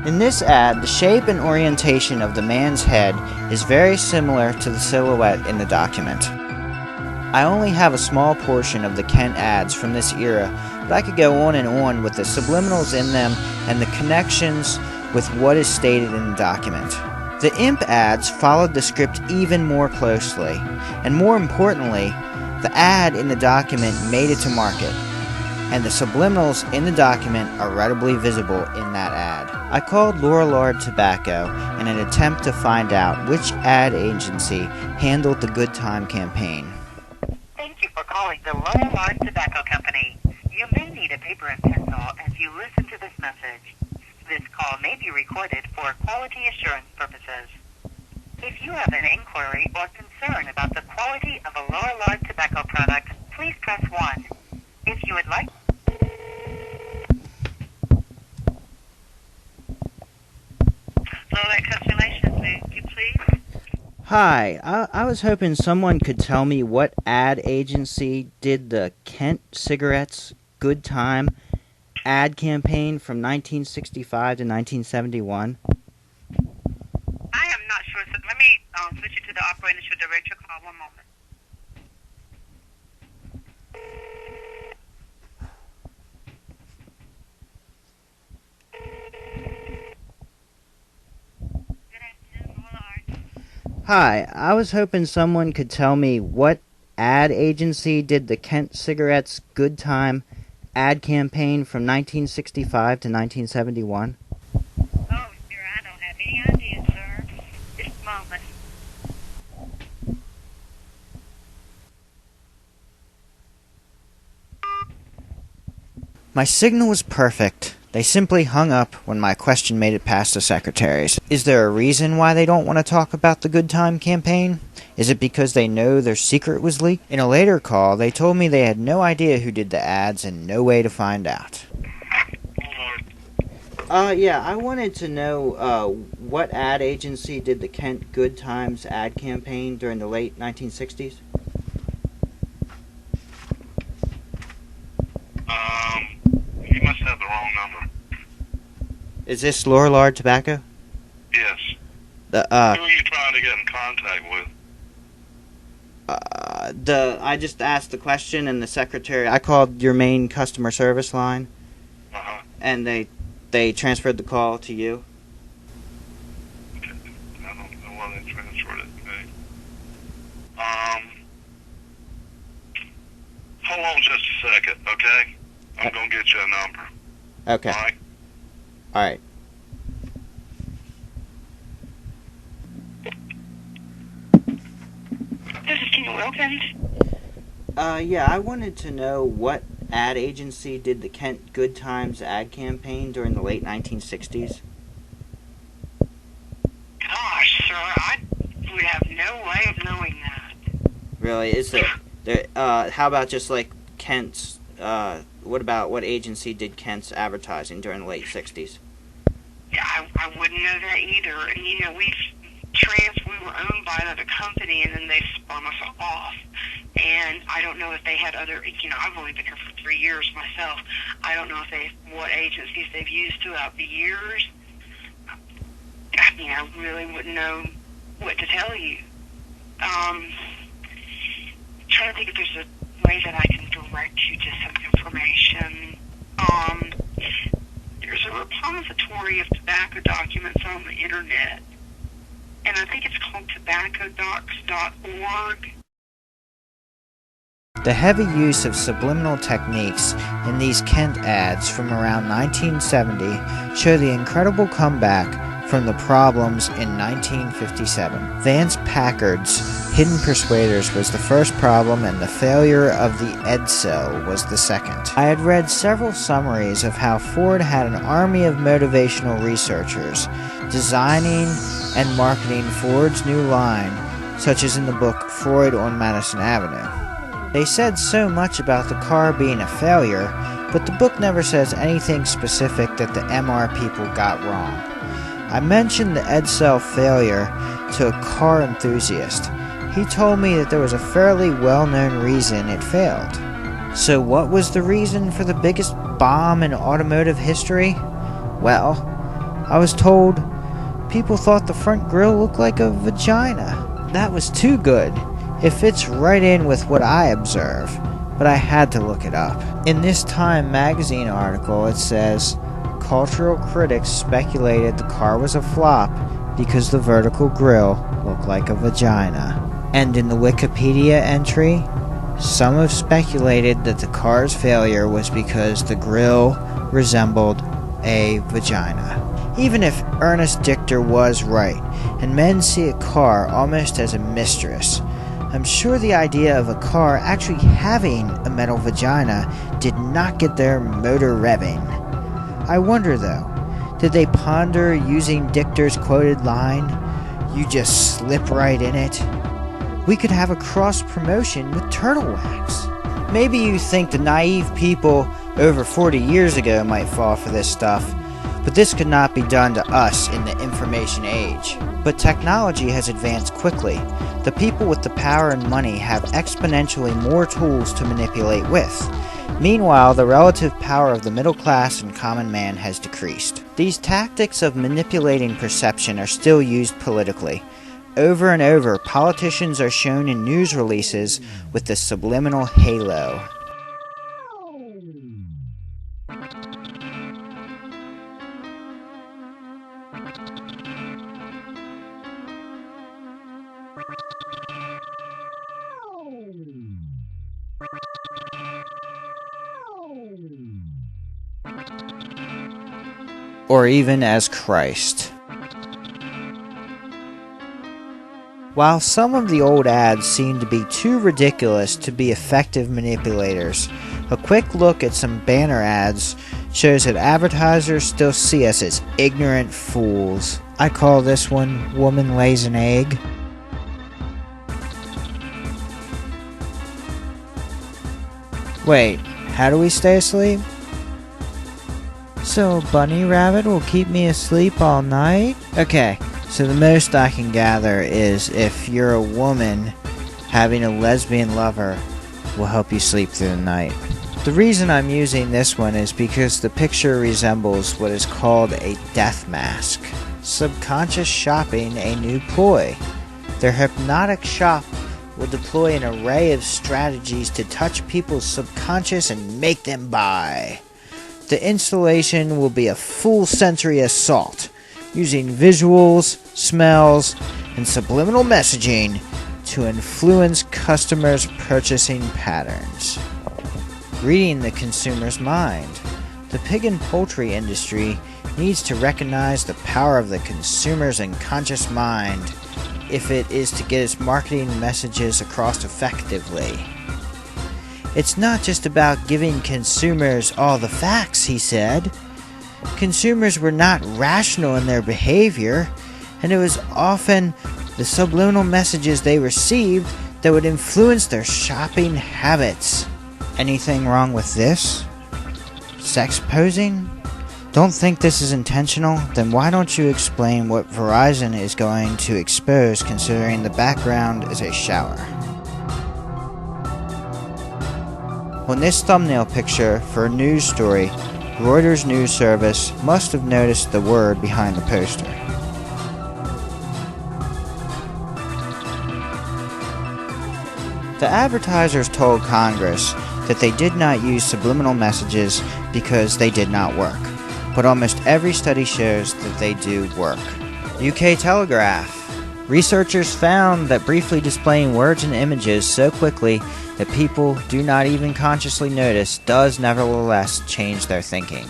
A: In this ad, the shape and orientation of the man's head is very similar to the silhouette in the document. I only have a small portion of the Kent ads from this era, but I could go on and on with the subliminals in them and the connections with what is stated in the document. The imp ads followed the script even more closely, and more importantly, the ad in the document made it to market, and the subliminals in the document are readily visible in that ad. I called Lorillard Tobacco in an attempt to find out which ad agency handled the Good Time campaign.
B: Thank you for calling the Lorillard Tobacco Company. You may need a paper and pencil as you listen to this message. This call may be recorded for quality assurance purposes. If you have an inquiry or concern about the quality of a Lorillard tobacco product, please press 1. If you would like Lorillard Customer Relations, may you please?
A: Hi, I was hoping someone could tell me what ad agency did the Kent Cigarettes Good Time ad campaign from 1965 to 1971.
B: I am not sure, so let me switch you to the operator and she'll direct your call. One moment.
A: Hi, I was hoping someone could tell me what ad agency did the Kent Cigarettes Good Time ad campaign from 1965 to 1971.
B: Oh, sir, I don't have any idea, sir. Just a moment.
A: My signal was perfect. They simply hung up when my question made it past the secretaries. Is there a reason why they don't want to talk about the Good Time campaign? Is it because they know their secret was leaked? In a later call, they told me they had no idea who did the ads and no way to find out. Yeah, I wanted to know what ad agency did the Kent Good Times ad campaign during the late 1960s?
C: You must have the wrong number.
A: Is this Lorillard Tobacco?
C: Yes.
A: Who
C: are you trying to get in contact with?
A: I just asked the question and the secretary, I called your main customer service line.
C: Uh-huh.
A: And they transferred the call to you.
C: Okay. I don't know why they transferred it to me. Hold on just a second, okay? I'm going to get you a number.
A: Okay.
C: All right?
A: All right.
B: This is Tina Wilkins.
A: Yeah, I wanted to know what ad agency did the Kent Good Times ad campaign during the late 1960s?
B: Gosh, sir, I would have no way of knowing that.
A: Really? Is there how about just like Kent's, what agency did Kent's advertising during the late 60s?
B: Yeah, I wouldn't know that either. And, you know, we were owned by another company, and then they spun us off. And I don't know if they had other, you know, I've only been here for 3 years myself. I don't know what agencies they've used throughout the years. I mean, I really wouldn't know what to tell you. Trying to think if there's a way that I can direct you to some information. There's a repository of tobacco documents on the internet, and I think it's called tobaccodocs.org.
A: The heavy use of subliminal techniques in these Kent ads from around 1970 show the incredible comeback from the problems in 1957. Vance Packard's Hidden Persuaders was the first problem, and the failure of the Edsel was the second. I had read several summaries of how Ford had an army of motivational researchers designing and marketing Ford's new line, such as in the book Freud on Madison Avenue. They said so much about the car being a failure, but the book never says anything specific that the MR people got wrong. I mentioned the Edsel failure to a car enthusiast. He told me that there was a fairly well-known reason it failed. So what was the reason for the biggest bomb in automotive history? Well, I was told people thought the front grille looked like a vagina. That was too good. It fits right in with what I observe, but I had to look it up. In this Time magazine article, it says, cultural critics speculated the car was a flop because the vertical grille looked like a vagina. And in the Wikipedia entry, some have speculated that the car's failure was because the grille resembled a vagina. Even if Ernest Dichter was right, and men see a car almost as a mistress, I'm sure the idea of a car actually having a metal vagina did not get their motor revving. I wonder though, did they ponder using Dichter's quoted line, "You just slip right in it"? We could have a cross-promotion with turtle wax. Maybe you think the naive people over 40 years ago might fall for this stuff, but this could not be done to us in the information age. But technology has advanced quickly. The people with the power and money have exponentially more tools to manipulate with. Meanwhile, the relative power of the middle class and common man has decreased. These tactics of manipulating perception are still used politically. Over and over, politicians are shown in news releases with the subliminal halo. Or even as Christ. While some of the old ads seem to be too ridiculous to be effective manipulators, a quick look at some banner ads shows that advertisers still see us as ignorant fools. I call this one "Woman Lays an Egg." Wait, how do we stay asleep? So a bunny rabbit will keep me asleep all night? Okay, so the most I can gather is if you're a woman, having a lesbian lover will help you sleep through the night. The reason I'm using this one is because the picture resembles what is called a death mask. Subconscious shopping, a new ploy. Their hypnotic shop will deploy an array of strategies to touch people's subconscious and make them buy. The installation will be a full sensory assault, using visuals, smells, and subliminal messaging to influence customers' purchasing patterns. Reading the consumer's mind. The pig and poultry industry needs to recognize the power of the consumer's unconscious mind if it is to get its marketing messages across effectively. It's not just about giving consumers all the facts, he said. Consumers were not rational in their behavior, and it was often the subliminal messages they received that would influence their shopping habits. Anything wrong with this? Sex posing? Don't think this is intentional? Then why don't you explain what Verizon is going to expose, considering the background is a shower? On this thumbnail picture for a news story, Reuters news service must have noticed the word behind the poster. The advertisers told Congress that they did not use subliminal messages because they did not work, but almost every study shows that they do work. UK Telegraph. Researchers found that briefly displaying words and images so quickly that people do not even consciously notice does nevertheless change their thinking.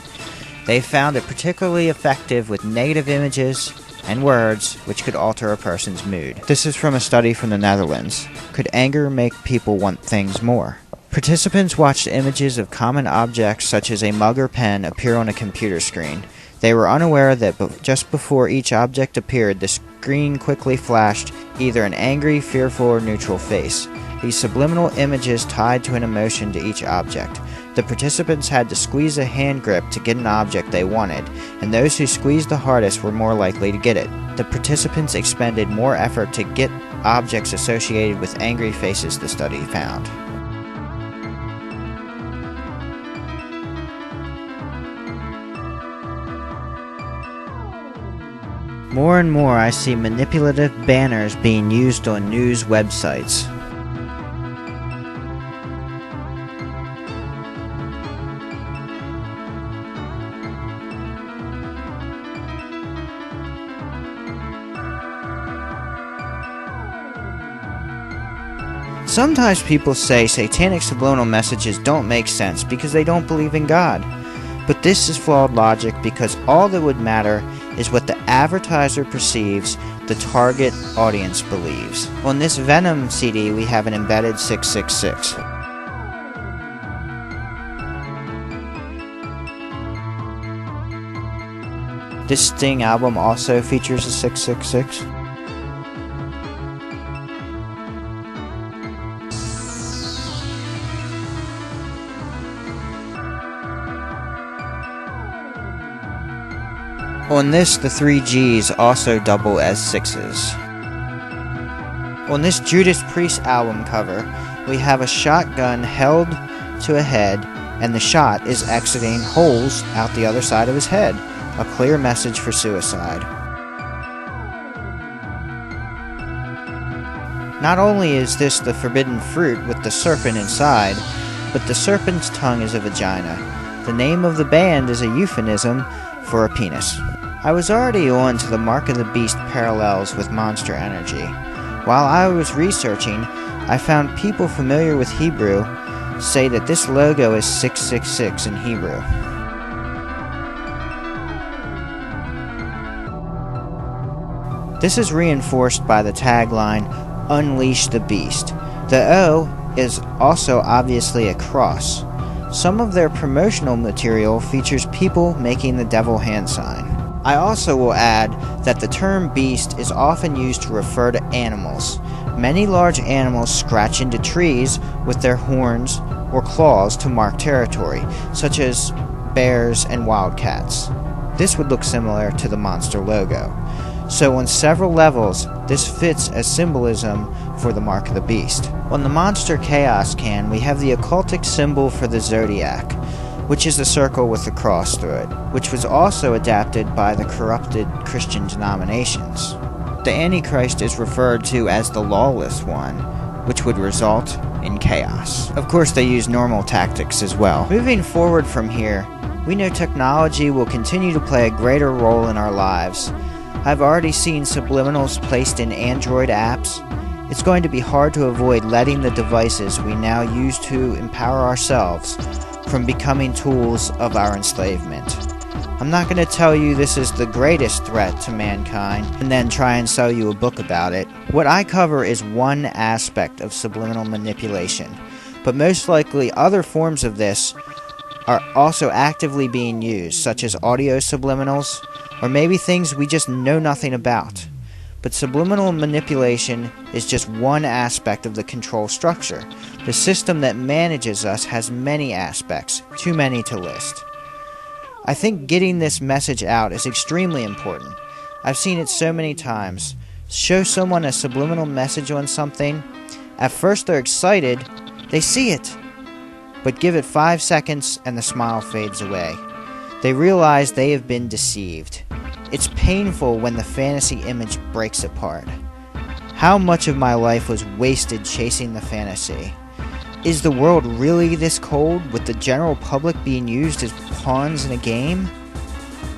A: They found it particularly effective with negative images and words which could alter a person's mood. This is from a study from the Netherlands. Could anger make people want things more? Participants watched images of common objects such as a mug or pen appear on a computer screen. They were unaware that just before each object appeared, the screen quickly flashed either an angry, fearful, or neutral face. These subliminal images tied to an emotion to each object. The participants had to squeeze a hand grip to get an object they wanted, and those who squeezed the hardest were more likely to get it. The participants expended more effort to get objects associated with angry faces, the study found. More and more I see manipulative banners being used on news websites. Sometimes people say satanic subliminal messages don't make sense because they don't believe in God. But this is flawed logic because all that would matter is what the advertiser perceives the target audience believes. On this Venom CD we have an embedded 666. This Sting album also features a 666. On this, the 3 Gs also double as 6s. On this Judas Priest album cover, we have a shotgun held to a head, and the shot is exiting holes out the other side of his head, a clear message for suicide. Not only is this the forbidden fruit with the serpent inside, but the serpent's tongue is a vagina. The name of the band is a euphemism for a penis. I was already on to the Mark of the Beast parallels with Monster Energy. While I was researching, I found people familiar with Hebrew say that this logo is 666 in Hebrew. This is reinforced by the tagline, "Unleash the Beast." The O is also obviously a cross. Some of their promotional material features people making the devil hand sign. I also will add that the term beast is often used to refer to animals. Many large animals scratch into trees with their horns or claws to mark territory, such as bears and wildcats. This would look similar to the monster logo. So on several levels, this fits as symbolism for the mark of the beast. On the Monster Chaos can, we have the occultic symbol for the zodiac, which is a circle with a cross through it, which was also adapted by the corrupted Christian denominations. The Antichrist is referred to as the lawless one, which would result in chaos. Of course, they use normal tactics as well. Moving forward from here, we know technology will continue to play a greater role in our lives. I've already seen subliminals placed in Android apps. It's going to be hard to avoid letting the devices we now use to empower ourselves from becoming tools of our enslavement. I'm not going to tell you this is the greatest threat to mankind and then try and sell you a book about it. What I cover is one aspect of subliminal manipulation, but most likely other forms of this are also actively being used, such as audio subliminals, or maybe things we just know nothing about. But subliminal manipulation is just one aspect of the control structure. The system that manages us has many aspects, too many to list. I think getting this message out is extremely important. I've seen it so many times. Show someone a subliminal message on something. At first they're excited, they see it. But give it 5 seconds and the smile fades away. They realize they have been deceived. It's painful when the fantasy image breaks apart. How much of my life was wasted chasing the fantasy? Is the world really this cold, with the general public being used as pawns in a game?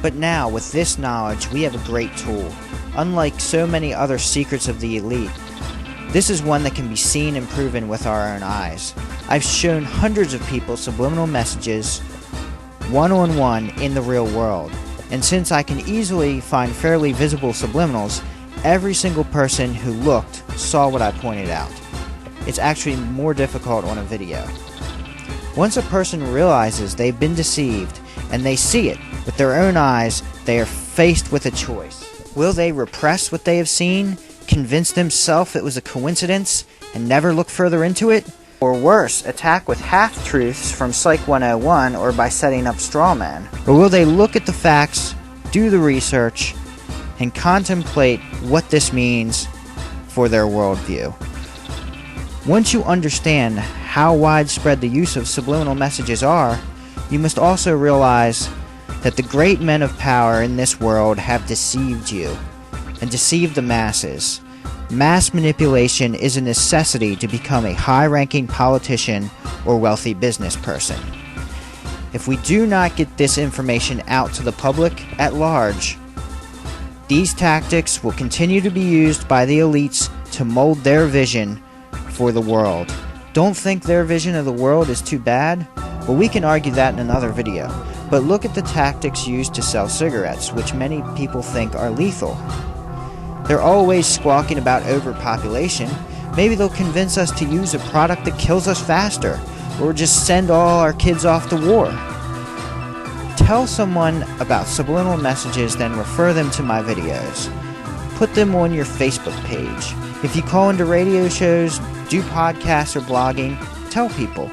A: But now, with this knowledge, we have a great tool. Unlike so many other secrets of the elite, this is one that can be seen and proven with our own eyes. I've shown hundreds of people subliminal messages, one-on-one in the real world. And since I can easily find fairly visible subliminals, every single person who looked saw what I pointed out. It's actually more difficult on a video. Once a person realizes they've been deceived and they see it with their own eyes, they are faced with a choice. Will they repress what they have seen, convince themselves it was a coincidence, and never look further into it? Or worse, attack with half-truths from Psych 101 or by setting up straw men? Or will they look at the facts, do the research, and contemplate what this means for their worldview? Once you understand how widespread the use of subliminal messages are, you must also realize that the great men of power in this world have deceived you and deceived the masses. Mass manipulation is a necessity to become a high-ranking politician or wealthy business person. If we do not get this information out to the public at large, these tactics will continue to be used by the elites to mold their vision for the world. Don't think their vision of the world is too bad? Well, we can argue that in another video. But look at the tactics used to sell cigarettes, which many people think are lethal. They're always squawking about overpopulation. Maybe they'll convince us to use a product that kills us faster, or just send all our kids off to war. Tell someone about subliminal messages, then refer them to my videos. Put them on your Facebook page. If you call into radio shows, do podcasts or blogging, tell people.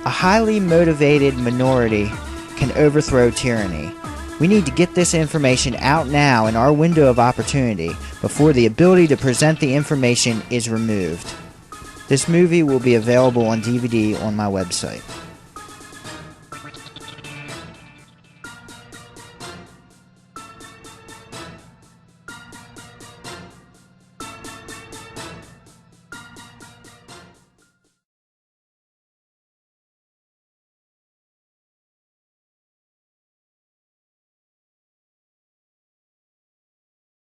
A: A highly motivated minority can overthrow tyranny. We need to get this information out now in our window of opportunity before the ability to present the information is removed. This movie will be available on DVD on my website.